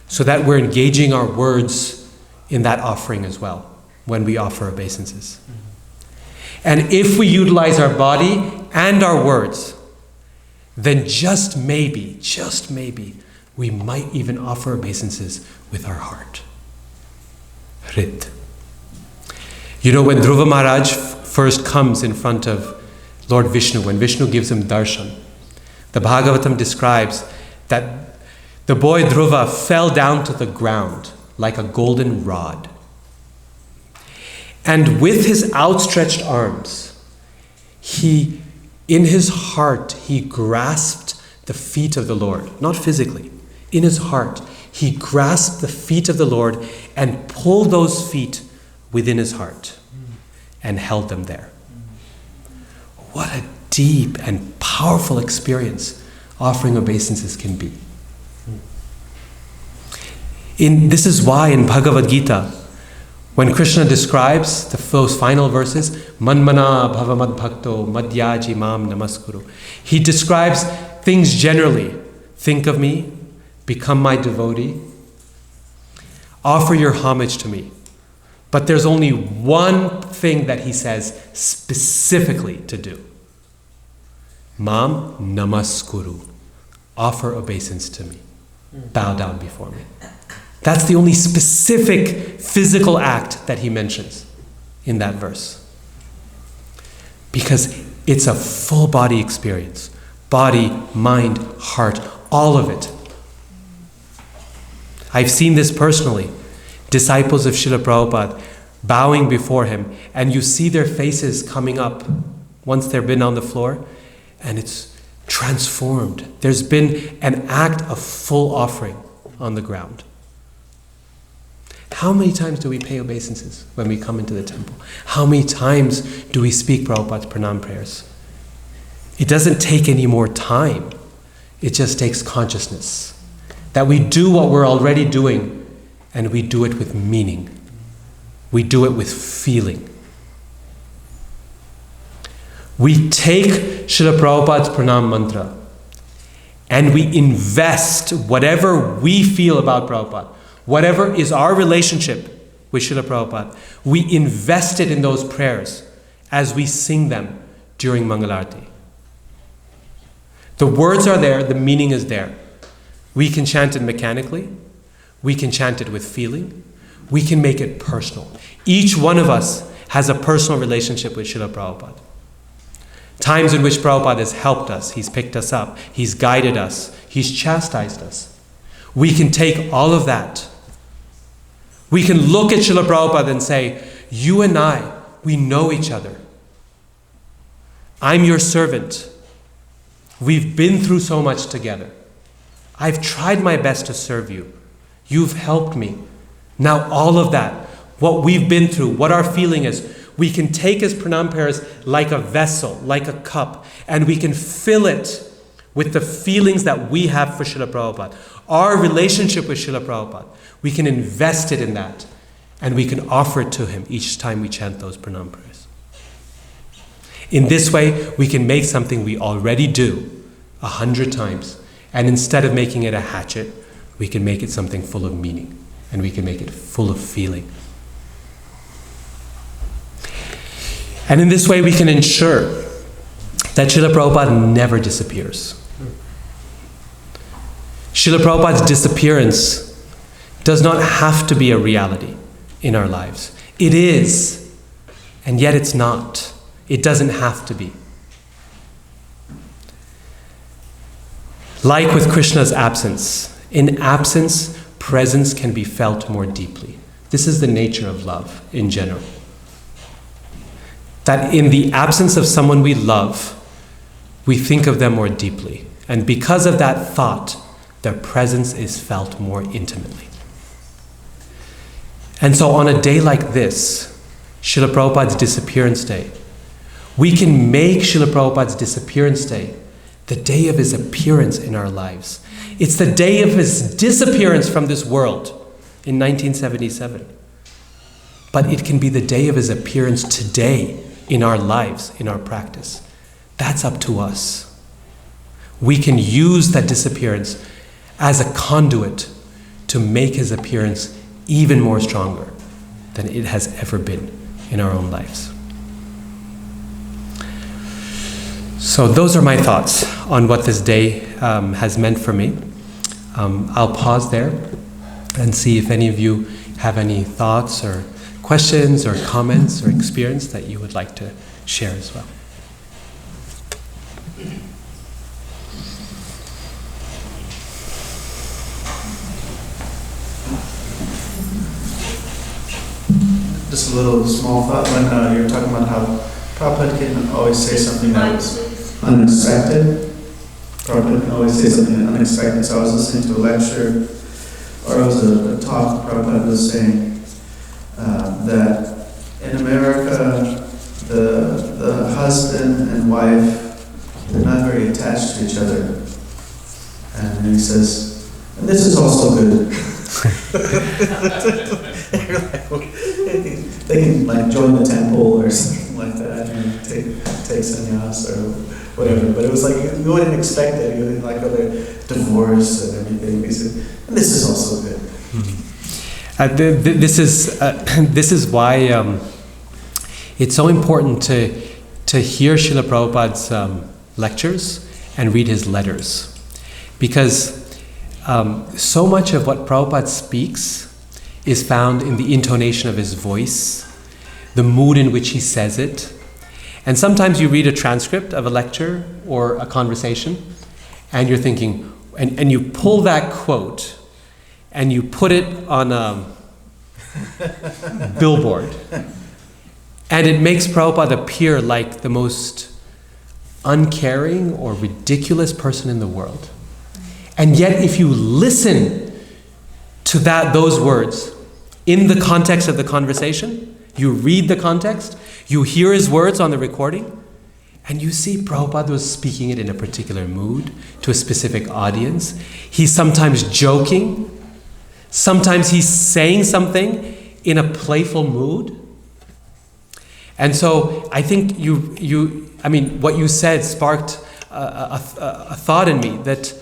So that we're engaging our words in that offering as well, when we offer obeisances. And if we utilize our body and our words, then just maybe, we might even offer obeisances with our heart. Hrit. You know, when Dhruva Maharaj first comes in front of Lord Vishnu, when Vishnu gives him darshan, the Bhagavatam describes that the boy Dhruva fell down to the ground like a golden rod. And with his outstretched arms, in his heart, he grasped the feet of the Lord, not physically, in his heart. He grasped the feet of the Lord and pulled those feet within his heart and held them there. What a deep and powerful experience offering obeisances can be. This is why in Bhagavad Gita, when Krishna describes those final verses, Manmana bhavamad bhakto madhyaji mam namaskuru, he describes things generally. Think of me, become my devotee, offer your homage to me. But there's only one thing that he says specifically to do. Mam namaskuru, offer obeisance to me, bow down before me. That's the only specific physical act that he mentions in that verse. Because it's a full body experience. Body, mind, heart, all of it. I've seen this personally. Disciples of Srila Prabhupada bowing before him, and you see their faces coming up once they've been on the floor, and it's transformed. There's been an act of full offering on the ground. How many times do we pay obeisances when we come into the temple? How many times do we speak Prabhupada's pranam prayers? It doesn't take any more time. It just takes consciousness. That we do what we're already doing, and we do it with meaning. We do it with feeling. We take Srila Prabhupada's pranam mantra, and we invest whatever we feel about Prabhupada, whatever is our relationship with Srila Prabhupada, we invest it in those prayers as we sing them during Mangalarti. The words are there, the meaning is there. We can chant it mechanically, we can chant it with feeling, we can make it personal. Each one of us has a personal relationship with Srila Prabhupada. Times in which Prabhupada has helped us, he's picked us up, he's guided us, he's chastised us. We can take all of that. We can look at Srila Prabhupada and say, you and I, we know each other. I'm your servant. We've been through so much together. I've tried my best to serve you. You've helped me. Now all of that, what we've been through, what our feeling is, we can take his pranam prayers like a vessel, like a cup, and we can fill it with the feelings that we have for Srila Prabhupada. Our relationship with Srila Prabhupada, we can invest it in that, and we can offer it to him each time we chant those pranam prayers. In this way, we can make something we already do 100 times, and instead of making it a hatchet, we can make it something full of meaning, and we can make it full of feeling. And in this way, we can ensure that Srila Prabhupada never disappears. Srila Prabhupada's disappearance does not have to be a reality in our lives. It is, and yet it's not. It doesn't have to be. Like with Krishna's absence, in absence, presence can be felt more deeply. This is the nature of love in general. That in the absence of someone we love, we think of them more deeply. And because of that thought, their presence is felt more intimately. And so on a day like this, Srila Prabhupada's disappearance day, we can make Srila Prabhupada's disappearance day the day of his appearance in our lives. It's the day of his disappearance from this world in 1977. But it can be the day of his appearance today in our lives, in our practice. That's up to us. We can use that disappearance as a conduit to make his appearance even more stronger than it has ever been in our own lives. So those are my thoughts on what this day has meant for me. I'll pause there and see if any of you have any thoughts or questions or comments or experience that you would like to share as well. Just a little small thought when you're talking about how Prabhupada can always say something that was unexpected. Prabhupada can always say something unexpected. So I was listening to a lecture, or it was a talk. Prabhupada was saying that in America, the husband and wife, they're not very attached to each other. And then he says, and this is also good. They can like join the temple or something like that and take sannyas or whatever. But it was like, you wouldn't expect it. You wouldn't like other divorce and everything. He said, and this is also good. This is why it's so important to hear Srila Prabhupada's lectures and read his letters. Because so much of what Prabhupada speaks is found in the intonation of his voice, the mood in which he says it. And sometimes you read a transcript of a lecture or a conversation, and you're thinking, and you pull that quote, and you put it on a billboard, and it makes Prabhupada appear like the most uncaring or ridiculous person in the world. And yet, if you listen to those words in the context of the conversation, you read the context, you hear his words on the recording, and you see Prabhupada was speaking it in a particular mood to a specific audience. He's sometimes joking, sometimes he's saying something in a playful mood. And so I think what you said sparked a thought in me that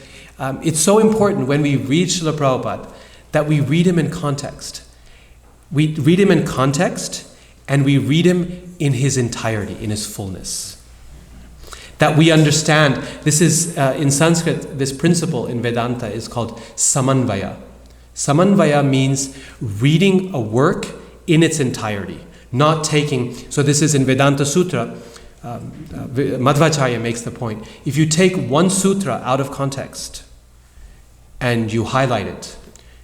it's so important when we read Srila Prabhupada that we read him in context. We read him in context and we read him in his entirety, in his fullness. That we understand, this is, in Sanskrit, this principle in Vedanta is called samanvaya. Samanvaya means reading a work in its entirety, not taking, so this is in Vedanta Sutra, Madhvacharya makes the point, if you take one sutra out of context and you highlight it,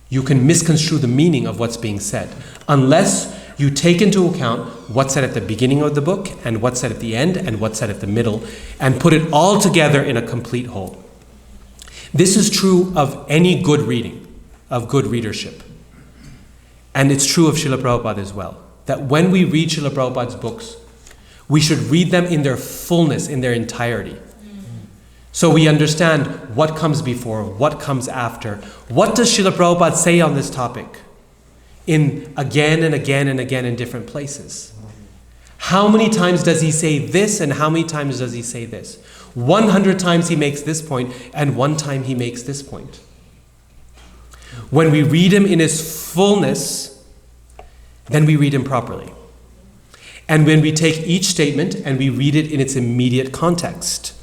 you can misconstrue the meaning of what's being said, unless you take into account what's said at the beginning of the book and what's said at the end and what's said at the middle, and put it all together in a complete whole. This is true of any good reading, of good readership. And it's true of Srila Prabhupada as well, that when we read Srila Prabhupada's books, we should read them in their fullness, in their entirety. So we understand what comes before, what comes after. What does Srila Prabhupada say on this topic? In again and again and again in different places. How many times does he say this and how many times does he say this? 100 times he makes this point and 1 time he makes this point. When we read him in his fullness, then we read him properly. And when we take each statement and we read it in its immediate context.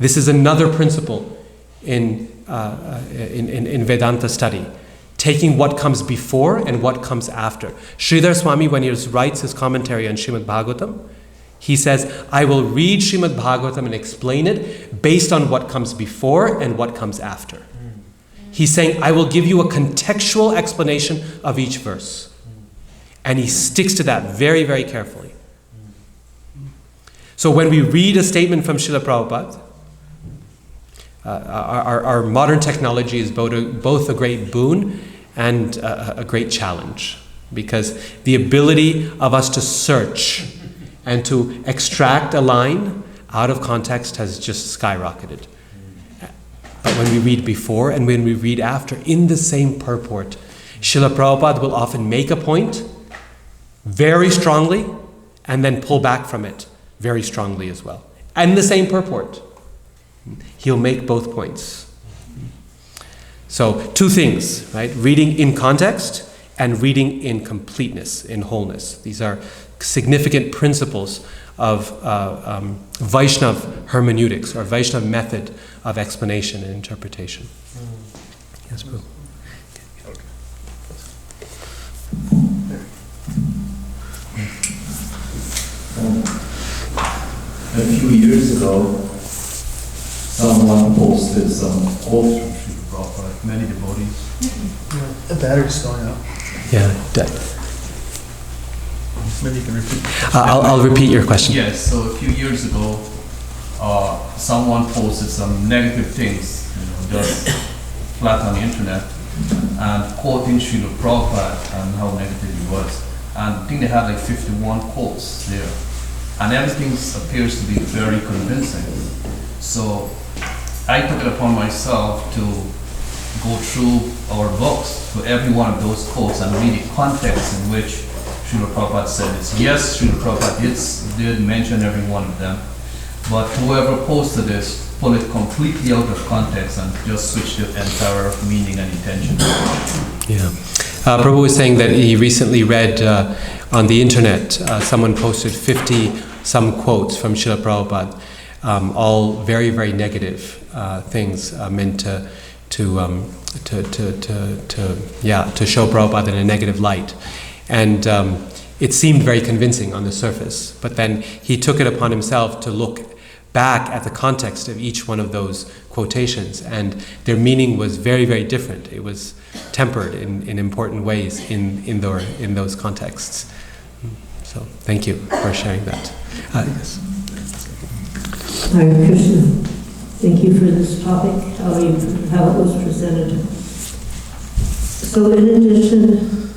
This is another principle in Vedanta study. Taking what comes before and what comes after. Sridhar Swami, when he writes his commentary on Srimad-Bhagavatam, he says, I will read Srimad-Bhagavatam and explain it based on what comes before and what comes after. He's saying, I will give you a contextual explanation of each verse. And he sticks to that very, very carefully. So when we read a statement from Srila Prabhupada, our modern technology is both a great boon and a great challenge, because the ability of us to search and to extract a line out of context has just skyrocketed. But when we read before and when we read after in the same purport, Srila Prabhupada will often make a point very strongly and then pull back from it very strongly as well. And the same purport. He'll make both points. So 2 things, right? Reading in context and reading in completeness, in wholeness. These are significant principles of Vaishnava hermeneutics, or Vaishnava method of explanation and interpretation. Yes, Prabhu. A few years ago, someone posted some quotes from Srila Prabhupada, many devotees. The battery's going out. Yeah, Maybe you can repeat. I'll repeat your question. Yes, so a few years ago, someone posted some negative things, just flat on the internet, and quoting Srila Prabhupada and how negative he was. And I think they had like 51 quotes there. And everything appears to be very convincing. So I took it upon myself to go through our books to every one of those quotes and read the context in which Srila Prabhupada said this. Yes, Srila Prabhupada did mention every one of them, but whoever posted this pulled it completely out of context and just switched the entire meaning and intention. Yeah. Prabhu was saying that he recently read on the internet, someone posted 50-some quotes from Srila Prabhupada, all very, very negative things meant to show Prabhupada in a negative light. And it seemed very convincing on the surface, but then he took it upon himself to look back at the context of each one of those quotations, and their meaning was very, very different. It was tempered in important ways in those contexts. So thank you for sharing that. Yes. Hare Krishna. Thank you for this topic, how it was presented. So in addition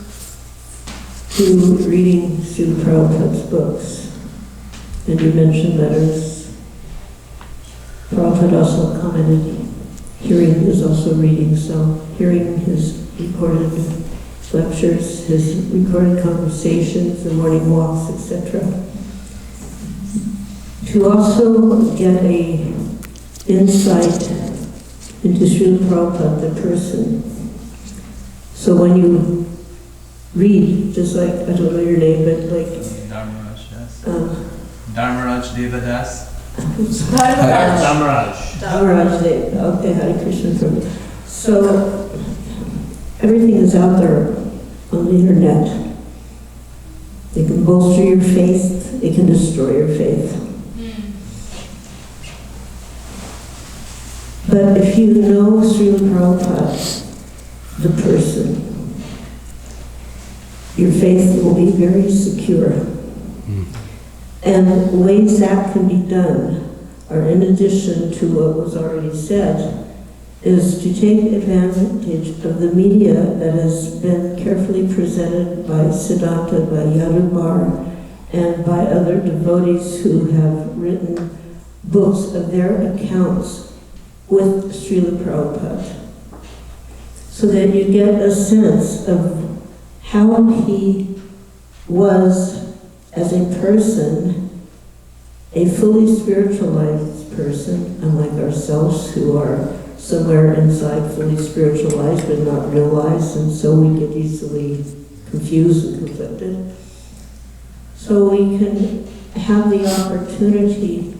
to reading Srila Prabhupada's books, and you mentioned letters, Prabhupada also commented, hearing is also reading, so hearing his recorded lectures, his recorded conversations, the morning walks, etc. To also get a insight into Srila Prabhupada, the person. So when you read, just like, I don't know your name, but like... Dharmaraj, yes. Dharmaraj Devadas. Dharmaraj Dev. Okay, Hare Krishna for me. So everything is out there on the internet. They can bolster your faith, they can destroy your faith. But if you know Srila Prabhupada, the person, your faith will be very secure. And ways that can be done are, in addition to what was already said, is to take advantage of the media that has been carefully presented by Vedānta, by Yadavar, and by other devotees who have written books of their accounts with Srila Prabhupada, so that you get a sense of how he was as a person, a fully spiritualized person, unlike ourselves who are somewhere inside fully spiritualized but not realized, and so we get easily confused and conflicted. So we can have the opportunity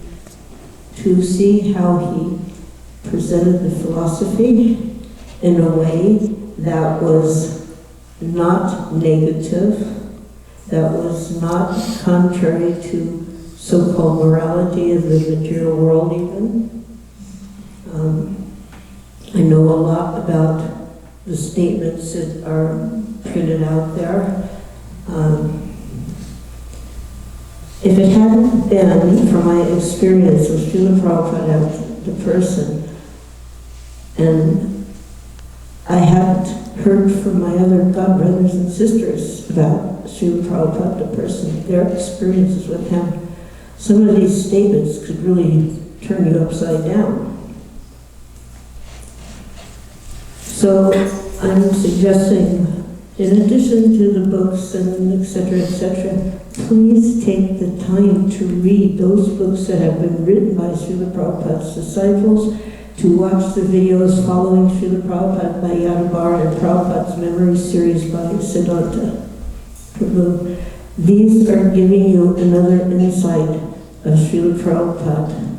to see how he presented the philosophy in a way that was not negative, that was not contrary to so-called morality of the material world even. I know a lot about the statements that are printed out there. If it hadn't been for my experience with Srila Prabhupada, the person, and I hadn't heard from my other God brothers and sisters about Srila Prabhupada, the person, their experiences with him, some of these statements could really turn you upside down. So I'm suggesting, in addition to the books and etc., please take the time to read those books that have been written by Srila Prabhupada's disciples, to watch the videos following Srila Prabhupada by Yadavar and Prabhupada's memory series by Vedānta. Prabhu. These are giving you another insight of Srila Prabhupada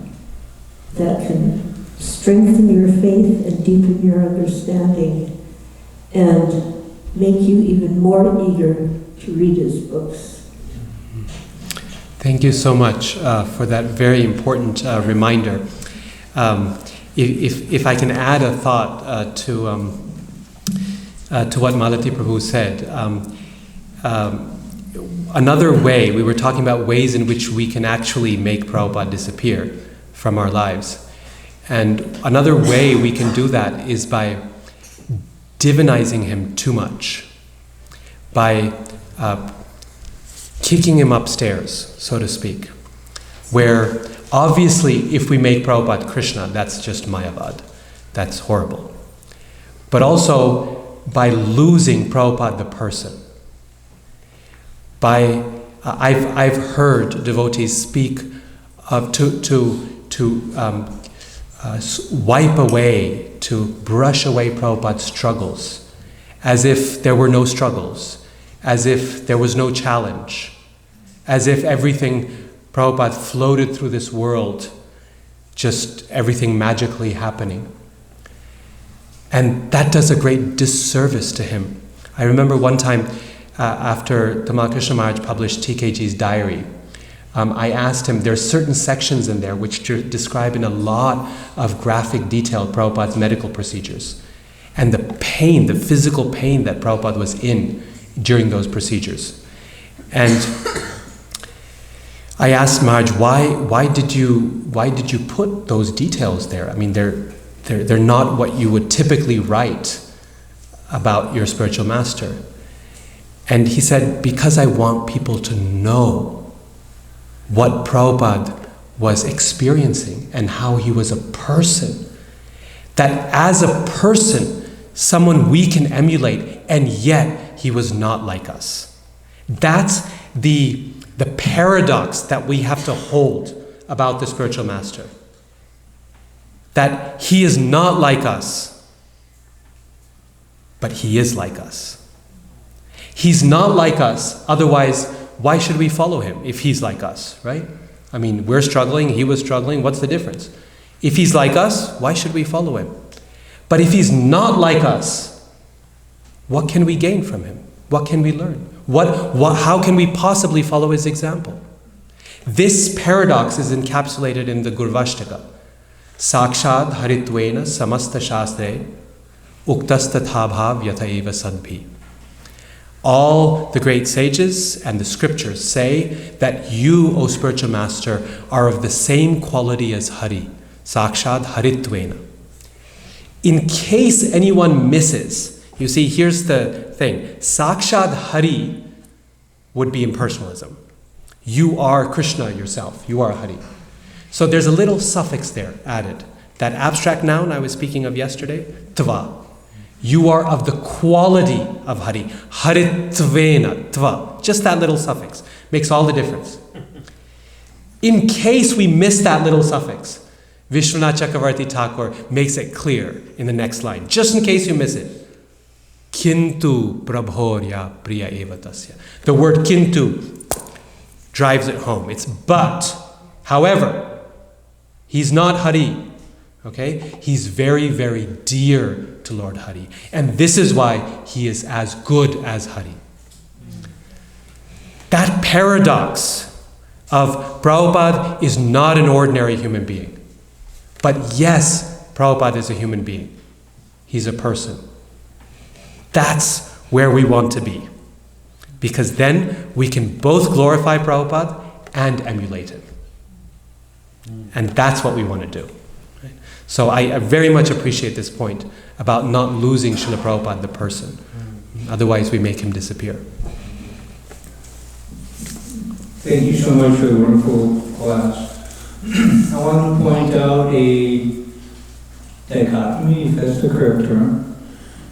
that can strengthen your faith and deepen your understanding and make you even more eager to read his books. Thank you so much for that very important reminder. If I can add a thought to what Malati Prabhu said, another way, we were talking about ways in which we can actually make Prabhupada disappear from our lives. And another way we can do that is by divinizing him too much, by kicking him upstairs, so to speak, where obviously if we make Prabhupada Krishna, that's just Mayavad. That's horrible. But also by losing Prabhupada the person. I've heard devotees speak of to wipe away, to brush away Prabhupada's struggles, as if there were no struggles, as if there was no challenge, as if everything Prabhupada floated through this world, just everything magically happening. And that does a great disservice to him. I remember one time after Tamal Krishna Maharaj published TKG's diary, I asked him, there are certain sections in there which describe in a lot of graphic detail Prabhupada's medical procedures and the pain, the physical pain that Prabhupada was in during those procedures. And I asked Maharaj, why did you put those details there? I mean, they're not what you would typically write about your spiritual master. And he said, because I want people to know what Prabhupada was experiencing and how he was a person. That as a person, someone we can emulate, and yet he was not like us. That's the paradox that we have to hold about the spiritual master. That he is not like us, but he is like us. He's not like us, otherwise, why should we follow him if he's like us, right? I mean, we're struggling, he was struggling, what's the difference? If he's like us, why should we follow him? But if he's not like us, what can we gain from him? What can we learn? How can we possibly follow his example? This paradox is encapsulated in the Gurvashtaka. Sakshad haritvena samasta shastre uktastathabhav yataiva sadbhi. All the great sages and the scriptures say that you, O spiritual master, are of the same quality as Hari. Sakshad haritvena. In case anyone misses, you see, here's the thing. Sakshad Hari would be impersonalism. You are Krishna yourself. You are Hari. So there's a little suffix there added. That abstract noun I was speaking of yesterday, tva. You are of the quality of Hari. Haritvena, tva. Just that little suffix makes all the difference. In case we miss that little suffix, Vishwanath Chakravarti Thakur makes it clear in the next line. Just in case you miss it. Kintu prabhorya priya eva tasya. The word kintu drives it home. It's but. However, he's not Hari. Okay? He's very, very dear to Lord Hari. And this is why he is as good as Hari. That paradox of Prabhupada is not an ordinary human being. But yes, Prabhupada is a human being. He's a person. That's where we want to be. Because then we can both glorify Prabhupada and emulate him. And that's what we want to do. Right? So I very much appreciate this point about not losing Srila Prabhupada the person. Otherwise we make him disappear. Thank you so much for the wonderful class. I want to point out a dichotomy, if that's the correct term.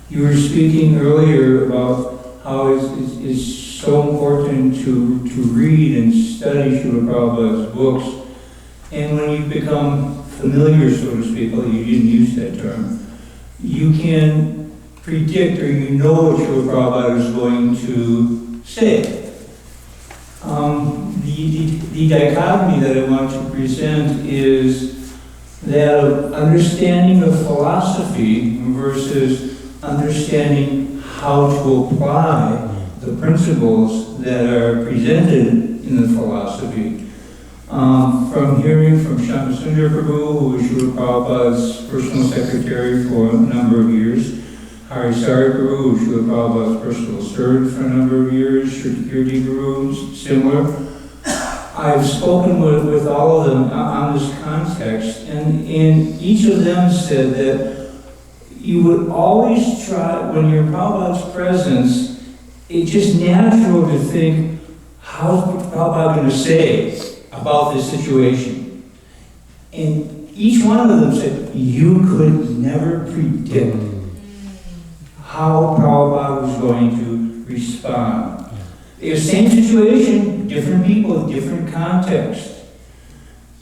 You were speaking earlier about how it's so important to read and study Srila Prabhupada's books. And when you become familiar, so to speak, although you didn't use that term, you can predict, or you know what Srila Prabhupada is going to say. The dichotomy that I want to present is that of understanding of philosophy versus understanding how to apply the principles that are presented in the philosophy. From hearing from Shyamsundar Prabhu, who was Srila Prabhupada's personal secretary for a number of years, Harisari Prabhu, who was Srila Prabhupada's personal servant for a number of years, Shri Kirti Guru, similar. I've spoken with all of them on this context, and each of them said that you would always try, when you're in Prabhupada's presence, it's just natural to think, how's Prabhupada going to say about this situation? And each one of them said, you could never predict how Prabhupada was going to respond. The same situation, different people, different context.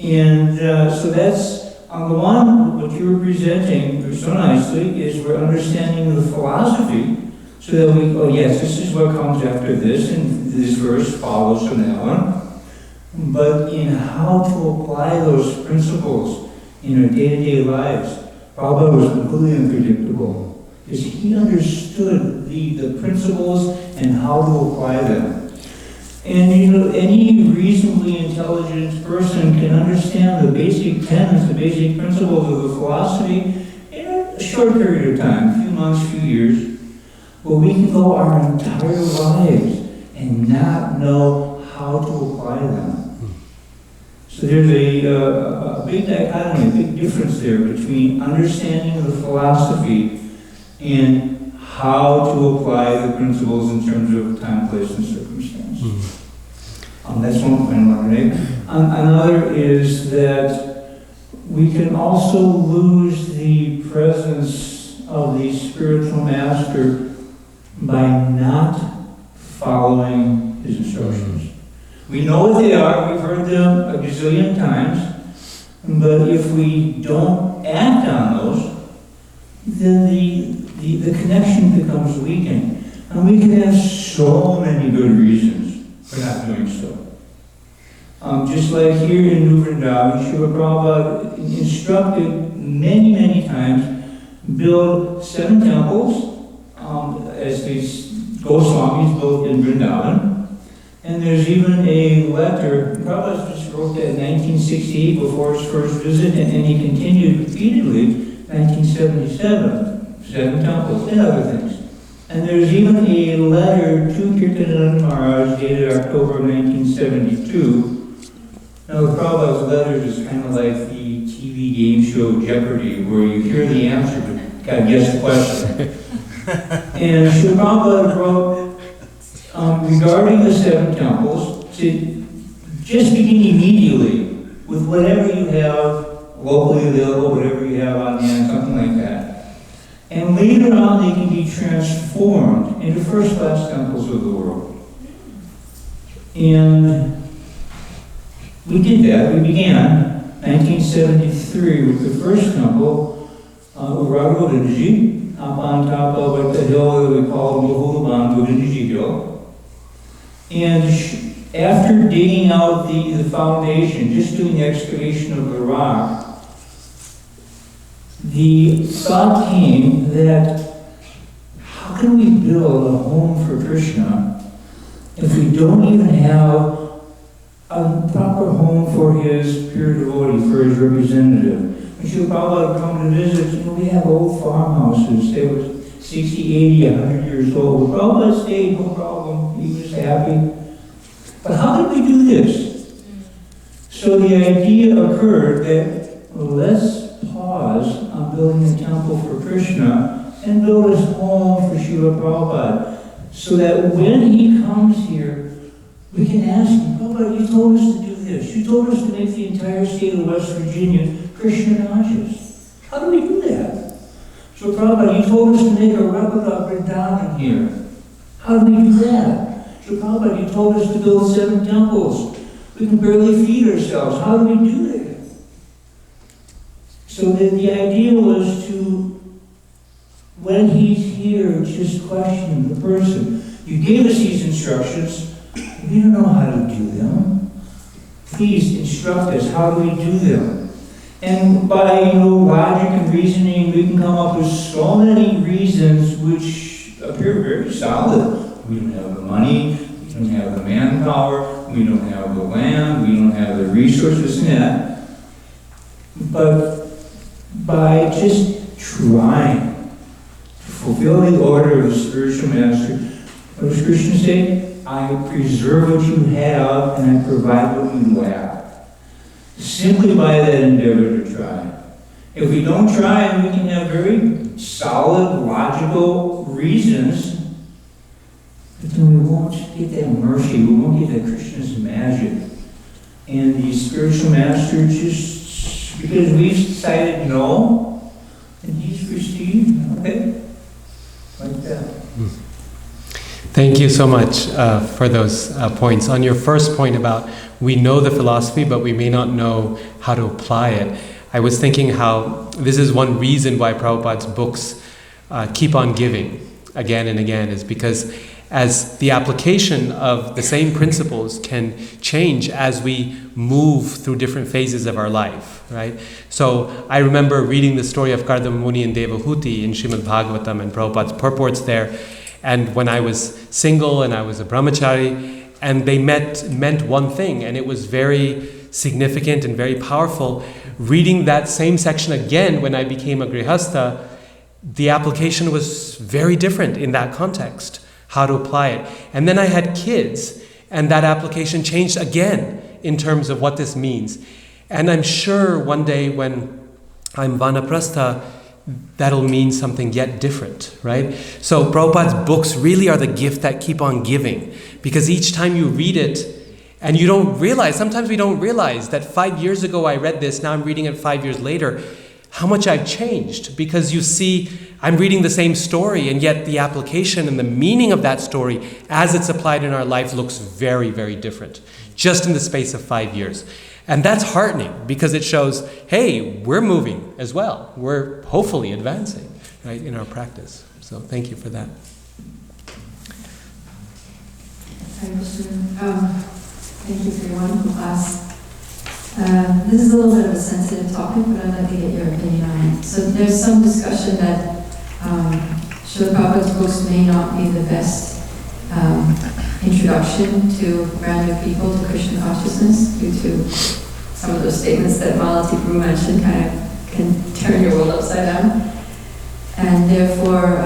And so that's, on the one, what you were presenting so nicely is we're understanding the philosophy so that we, oh yes, this is what comes after this, and this verse follows from that one. But in how to apply those principles in our day-to-day lives, Prabhupada was completely unpredictable. Because he understood the principles and how to apply them. And you know, any reasonably intelligent person can understand the basic tenets, the basic principles of the philosophy in a short period of time, a few months, few years. But we can go our entire lives and not know how to apply them. So there's a big dichotomy, a big difference there between understanding the philosophy and how to apply the principles in terms of time, place, and circumstance. That's one point I want to make. Another is that we can also lose the presence of the spiritual master by not following his instructions. We know what they are, we've heard them a gazillion times, but if we don't act on those, then the connection becomes weakened. And we can have so many good reasons for not doing so. Just like here in New Vrindaban, Srila Prabhupada instructed many times, build 7 temples, as these Gosvāmīs built in Vrindaban. And there's even a letter, Prabhupada just wrote that in 1968 before his first visit, and he continued repeatedly 1977, 7 temples, and other things. And there's even a letter to Caitanya Maharaja dated October 1972. Now, the Prabhupada's letters is kind of like the TV game show Jeopardy, where you hear the answer, but gotta guess the question. And Srila Prabhupada wrote, regarding the 7 temples, to just begin immediately with whatever you have locally available, whatever you have on hand, something like that. And later on, they can be transformed into first-class temples of the world. And we did that. We began 1973 with the first temple, Routledge, up on top of the hill that we call Vrindaban, Routledge Hill. And after digging out the foundation, just doing the excavation of the rock, the thought came that how can we build a home for Krishna if we don't even have a proper home for his pure devotee, for his representative? When Srila Prabhupada would come to visit, we have old farmhouses. They were 60, 80, 100 years old. Prabhupada stayed, no problem. He was happy. But how did we do this? So the idea occurred that let's pause on building a temple for Krishna and build a home for Srila Prabhupada, so that when he comes here, we can ask him, Prabhupada, you told us to do this. You told us to make the entire state of West Virginia Krishna conscious. How do we do that? So Prabhupada, you told us to make a replica of Vedānta here. How do we do that? So Prabhupada, you told us to build 7 temples. We can barely feed ourselves. How do we do that? So the idea was to, when he's here, just question the person. You gave us these instructions. We don't know how to do them. Please instruct us. How do we do them? And by logic and reasoning, we can come up with so many reasons which appear very solid. We don't have the money. We don't have the manpower. We don't have the land. We don't have the resources and that. But by just trying to fulfill the order of the spiritual master, what does Krishna say? I preserve what you have and I provide what you lack. Simply by that endeavor to try. If we don't try, we can have very solid, logical reasons, but then we won't get that mercy, we won't get that Krishna's magic. And the spiritual master just, because we've decided no, and he's received, okay, like that. Thank you so much for those points. On your first point about we know the philosophy, but we may not know how to apply it, I was thinking how this is one reason why Prabhupada's books keep on giving again and again, is because as the application of the same principles can change as we move through different phases of our life, right? So I remember reading the story of Kardama Muni and Devahuti in Srimad-Bhagavatam and Prabhupada's purports there. And when I was single and I was a brahmachari, and they meant one thing, and it was very significant and very powerful. Reading that same section again when I became a grihastha, the application was very different in that context, how to apply it. And then I had kids, and that application changed again in terms of what this means. And I'm sure one day when I'm vanaprastha, that'll mean something yet different, right? So Prabhupada's books really are the gift that keep on giving, because each time you read it, and you don't realize, sometimes we don't realize that 5 years ago I read this, now I'm reading it 5 years later, how much I've changed. Because you see, I'm reading the same story, and yet the application and the meaning of that story as it's applied in our life looks very, very different, just in the space of 5 years. And that's heartening, because it shows, hey, we're moving as well. We're hopefully advancing, right, in our practice. So thank you for that. Thank you for your wonderful class. This is a little bit of a sensitive topic, but I'd like to get your opinion on it. So there's some discussion that Srila Prabhupada's books may not be the best introduction to brand new people to Krishna consciousness, due to some of those statements that Malati Prabhu mentioned kind of can turn your world upside down. And therefore,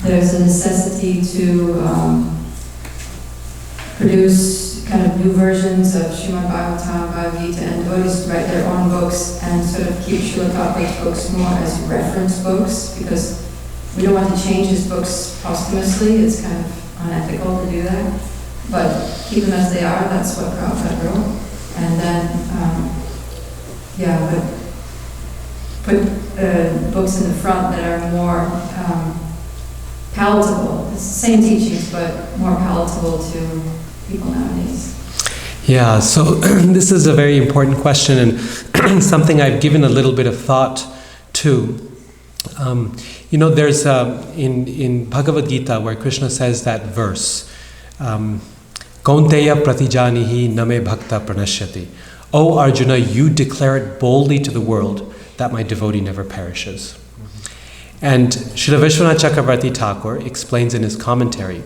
there's a necessity to produce kind of new versions of Srimad-Bhagavatam, Bhagavata, and devotees write their own books and sort of keep Srila Prabhupada's books more as reference books, because we don't want to change his books posthumously. It's kind of unethical to do that. But keep them as they are, that's what Prabhupada wrote. And then, put books in the front that are more palatable. It's the same teachings, but more palatable to people nowadays. Yeah, so this is a very important question, and something I've given a little bit of thought to. There's in Bhagavad Gita where Krishna says that verse, Kaunteya pratijanihi name bhakta pranashyati. O Arjuna, you declare it boldly to the world that my devotee never perishes. And Srila Vishwanath Chakravarti Thakur explains in his commentary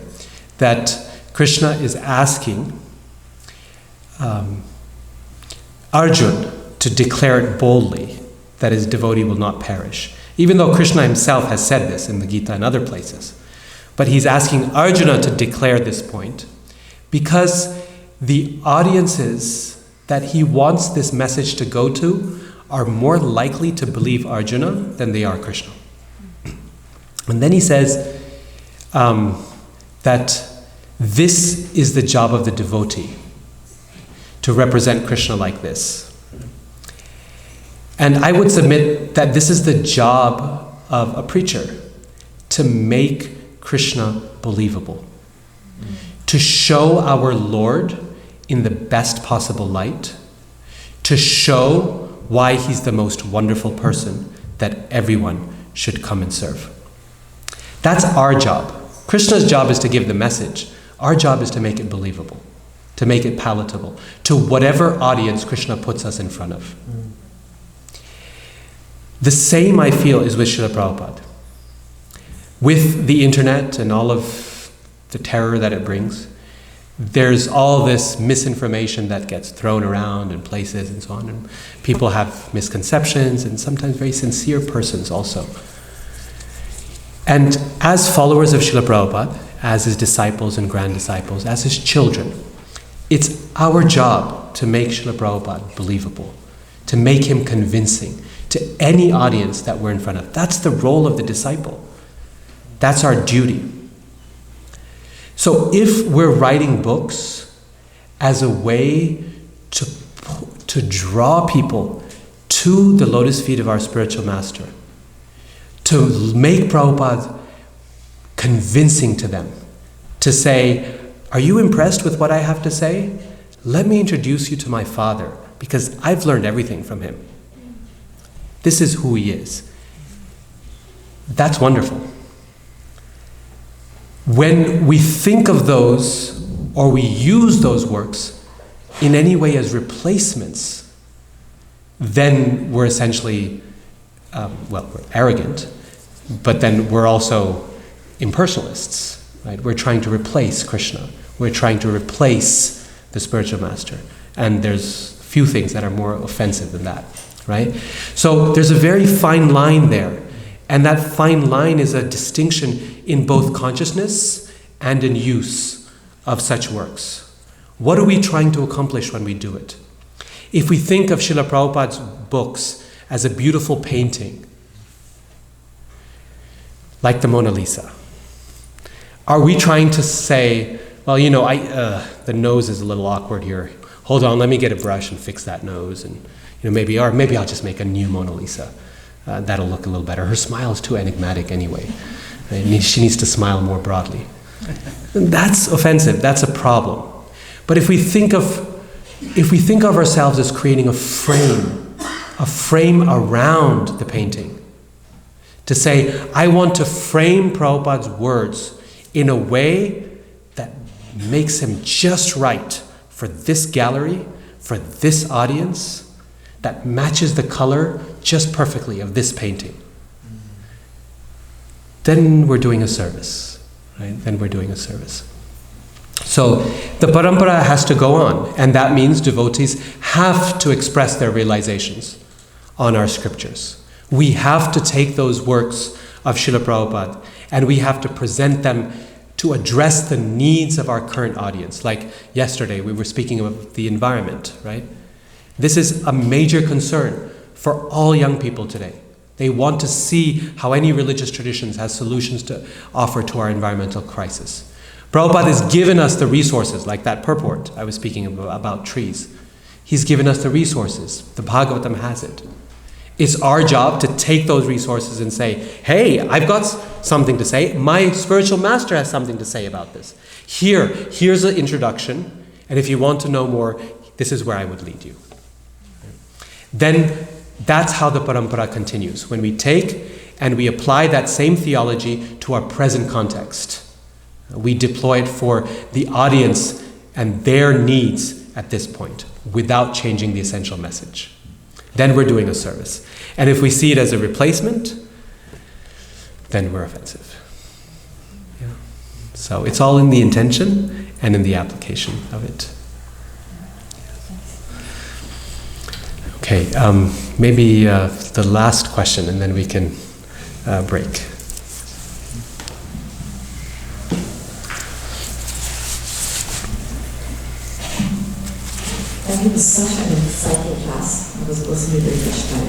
that Krishna is asking Arjuna to declare it boldly that his devotee will not perish. Even though Krishna himself has said this in the Gita and other places. But he's asking Arjuna to declare this point because the audiences that he wants this message to go to are more likely to believe Arjuna than they are Krishna. And then he says that this is the job of the devotee, to represent Krishna like this. And I would submit that this is the job of a preacher, to make Krishna believable, to show our Lord in the best possible light, to show why he's the most wonderful person that everyone should come and serve. That's our job. Krishna's job is to give the message. Our job is to make it believable, to make it palatable, to whatever audience Krishna puts us in front of. The same, I feel, is with Srila Prabhupada. With the internet and all of the terror that it brings, there's all this misinformation that gets thrown around in places and so on. And people have misconceptions, and sometimes very sincere persons also. And as followers of Srila Prabhupada, as his disciples and grand disciples, as his children. It's our job to make Srila Prabhupada believable, to make him convincing to any audience that we're in front of. That's the role of the disciple. That's our duty. So if we're writing books as a way to draw people to the lotus feet of our spiritual master, to make Prabhupada convincing to them, to say, are you impressed with what I have to say? Let me introduce you to my father, because I've learned everything from him. This is who he is. That's wonderful. When we think of those, or we use those works in any way as replacements, then we're essentially, we're arrogant, but then we're also impersonalists, right? We're trying to replace Krishna. We're trying to replace the spiritual master. And there's few things that are more offensive than that, right? So there's a very fine line there. And that fine line is a distinction in both consciousness and in use of such works. What are we trying to accomplish when we do it? If we think of Srila Prabhupada's books as a beautiful painting, like the Mona Lisa, are we trying to say, well, the nose is a little awkward here. Hold on, let me get a brush and fix that nose, and maybe I'll just make a new Mona Lisa. That'll look a little better. Her smile is too enigmatic anyway. She needs to smile more broadly. That's offensive. That's a problem. But if we think of ourselves as creating a frame around the painting, to say, I want to frame Prabhupada's words in a way that makes him just right for this gallery, for this audience, that matches the color just perfectly of this painting, then we're doing a service, right? Then we're doing a service. So the Parampara has to go on, and that means devotees have to express their realizations on our scriptures. We have to take those works of Srila Prabhupada and we have to present them to address the needs of our current audience. Like yesterday, we were speaking about the environment, right? This is a major concern for all young people today. They want to see how any religious traditions has solutions to offer to our environmental crisis. Prabhupada has given us the resources, like that purport I was speaking about trees. He's given us the resources. The Bhāgavatam has it. It's our job to take those resources and say, hey, I've got something to say. My spiritual master has something to say about this. Here's an introduction, and if you want to know more, this is where I would lead you. Then that's how the Parampara continues. When we take and we apply that same theology to our present context, we deploy it for the audience and their needs at this point without changing the essential message. Then we're doing a service. And if we see it as a replacement, then we're offensive. Yeah. So it's all in the intention and in the application of it. Okay, maybe the last question, and then we can break. That was such an insightful class. I was personally very touched by it.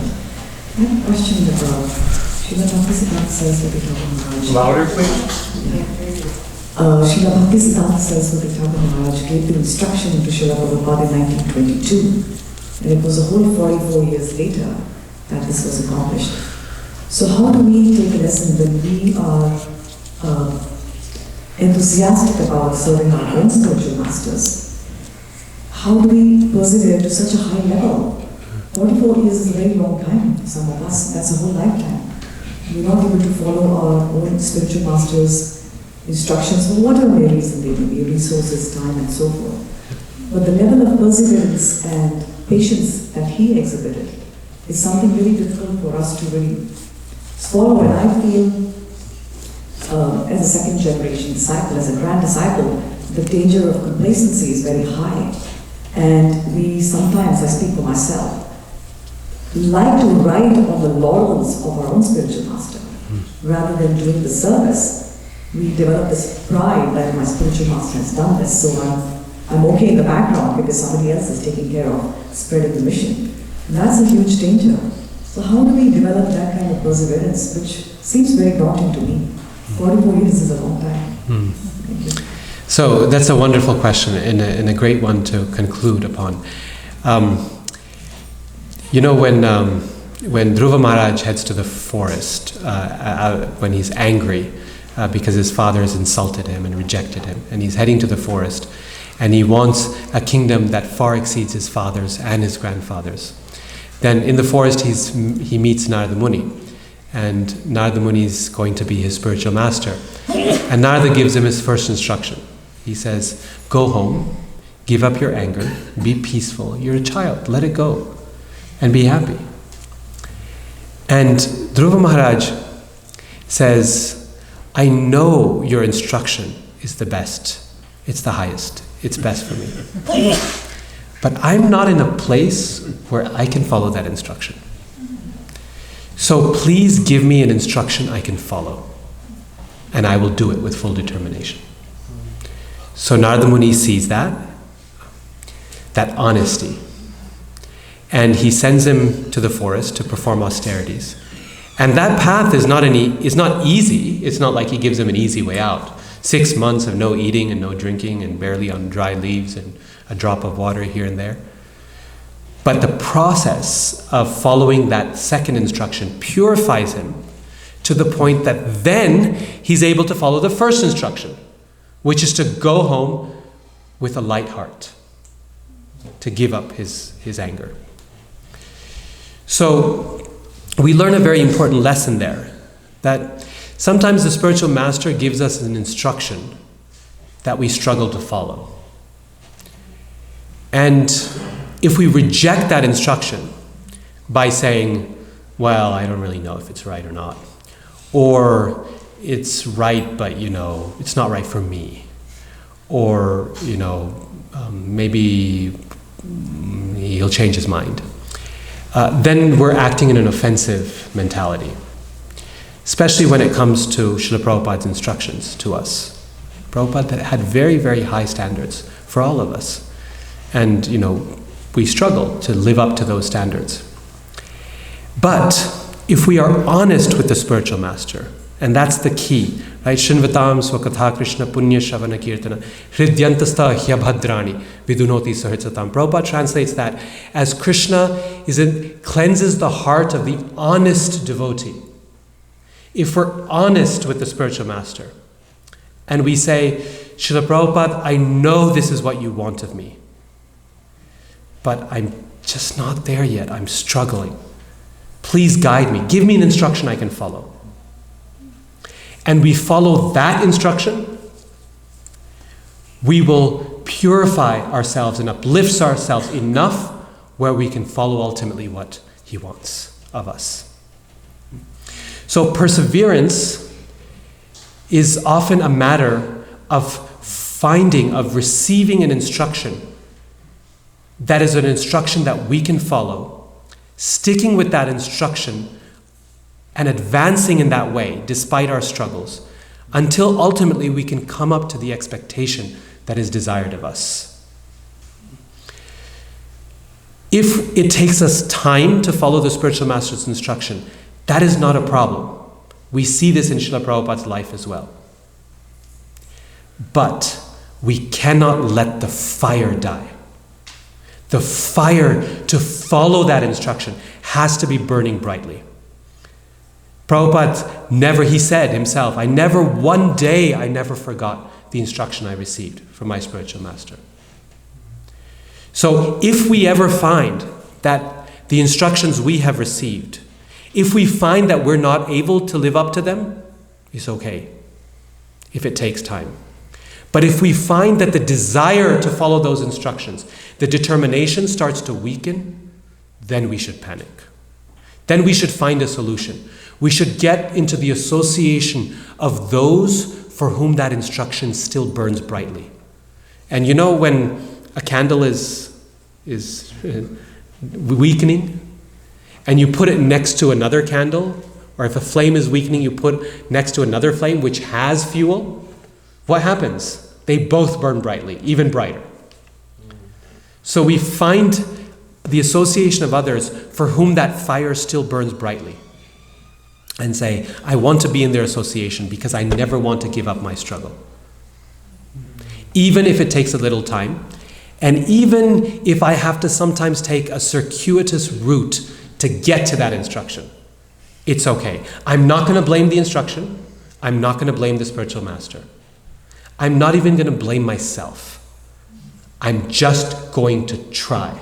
I have a question about Srila Bhaktisiddhanta Saraswati Thakur Maharaj. Louder, please. Srila Bhaktisiddhanta Saraswati Thakur Maharaj gave the instruction to Srila Prabhupada in 1922, and it was a whole 44 years later that this was accomplished. So how do we take a lesson when we are enthusiastic about serving our own spiritual masters? How do we persevere to such a high level? 44 years is a very long time for some of us. That's a whole lifetime. We're not able to follow our own spiritual master's instructions for whatever reason they may be, resources, time, and so forth. But the level of perseverance and patience that he exhibited is something really difficult for us to really follow. And I feel, as a second generation disciple, as a grand disciple, the danger of complacency is very high. And we sometimes, I speak for myself, like to ride on the laurels of our own spiritual master rather than doing the service we develop this pride that my spiritual master has done this, so I'm okay in the background because somebody else is taking care of spreading the mission. And that's a huge danger. So how do we develop that kind of perseverance, which seems very daunting to me? 44 years is a long time. Thank you. So that's a wonderful question and a great one to conclude upon. When Dhruva Maharaj heads to the forest, when he's angry because his father has insulted him and rejected him, and he's heading to the forest, and he wants a kingdom that far exceeds his father's and his grandfather's. Then in the forest he meets Narada Muni, and Narada Muni is going to be his spiritual master. And Narada gives him his first instruction. He says, go home, give up your anger, be peaceful, you're a child, let it go, and be happy. And Dhruva Maharaj says, I know your instruction is the best, it's the highest, it's best for me. But I'm not in a place where I can follow that instruction. So please give me an instruction I can follow, and I will do it with full determination. So Narada Muni sees that honesty, and he sends him to the forest to perform austerities. And that path is not easy. It's not like he gives him an easy way out. 6 months of no eating and no drinking and barely on dry leaves and a drop of water here and there. But the process of following that second instruction purifies him to the point that then he's able to follow the first instruction, which is to go home with a light heart, to give up his anger. So we learn a very important lesson there, that sometimes the spiritual master gives us an instruction that we struggle to follow. And if we reject that instruction by saying, well, I don't really know if it's right or not, or it's right, but it's not right for me, or maybe he'll change his mind, then we're acting in an offensive mentality, especially when it comes to Srila Prabhupada's instructions to us. Prabhupada had very, very high standards for all of us, and we struggle to live up to those standards. But if we are honest with the spiritual master, and that's the key, right? Shinvatam swakatha Krishna punya shavana kirtana hridyantastha hyabhadrani vidunoti sahitsatam. Prabhupada translates that as Krishna cleanses the heart of the honest devotee. If we're honest with the spiritual master, and we say, Srila Prabhupada, I know this is what you want of me, but I'm just not there yet, I'm struggling. Please guide me, give me an instruction I can follow. And we follow that instruction, we will purify ourselves and uplift ourselves enough where we can follow ultimately what he wants of us. So perseverance is often a matter of receiving an instruction that is an instruction that we can follow, sticking with that instruction and advancing in that way despite our struggles, until ultimately we can come up to the expectation that is desired of us. If it takes us time to follow the spiritual master's instruction, that is not a problem. We see this in Srila Prabhupada's life as well. But we cannot let the fire die. The fire to follow that instruction has to be burning brightly. Prabhupada he said himself, I never forgot the instruction I received from my spiritual master. So if we ever find that the instructions we have received, if we find that we're not able to live up to them, it's okay, if it takes time. But if we find that the desire to follow those instructions, the determination starts to weaken, then we should panic. Then we should find a solution. We should get into the association of those for whom that instruction still burns brightly. And when a candle is weakening, and you put it next to another candle, Or if a flame is weakening, you put next to another flame which has fuel, what happens? They both burn brightly, even brighter. So we find the association of others for whom that fire still burns brightly and say, I want to be in their association because I never want to give up my struggle. Even if it takes a little time, and even if I have to sometimes take a circuitous route to get to that instruction, it's okay. I'm not going to blame the instruction. I'm not going to blame the spiritual master. I'm not even going to blame myself. I'm just going to try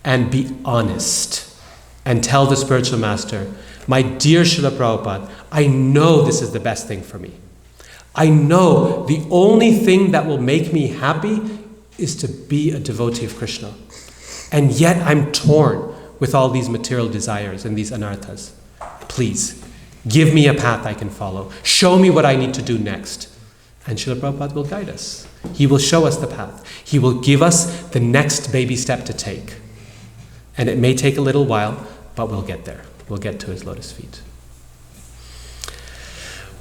and be honest and tell the spiritual master, my dear Srila Prabhupada, I know this is the best thing for me. I know the only thing that will make me happy is to be a devotee of Krishna. And yet I'm torn with all these material desires and these anarthas. Please, give me a path I can follow. Show me what I need to do next. And Srila Prabhupada will guide us. He will show us the path. He will give us the next baby step to take. And it may take a little while, but we'll get there. We'll get to his lotus feet.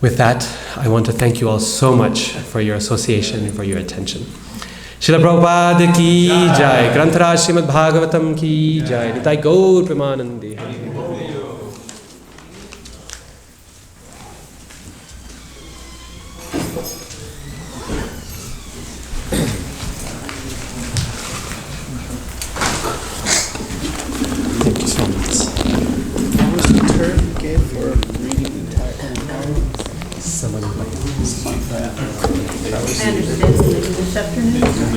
With that, I want to thank you all so much for your association and for your attention. Srila Prabhupada ki jai, Grantaraj Srimad-Bhagavatam ki jai, Nitai Gaur Premanande. Thank you so much. What was the term you gave for reading the entire Parampara? Someone like I understand the chapter name.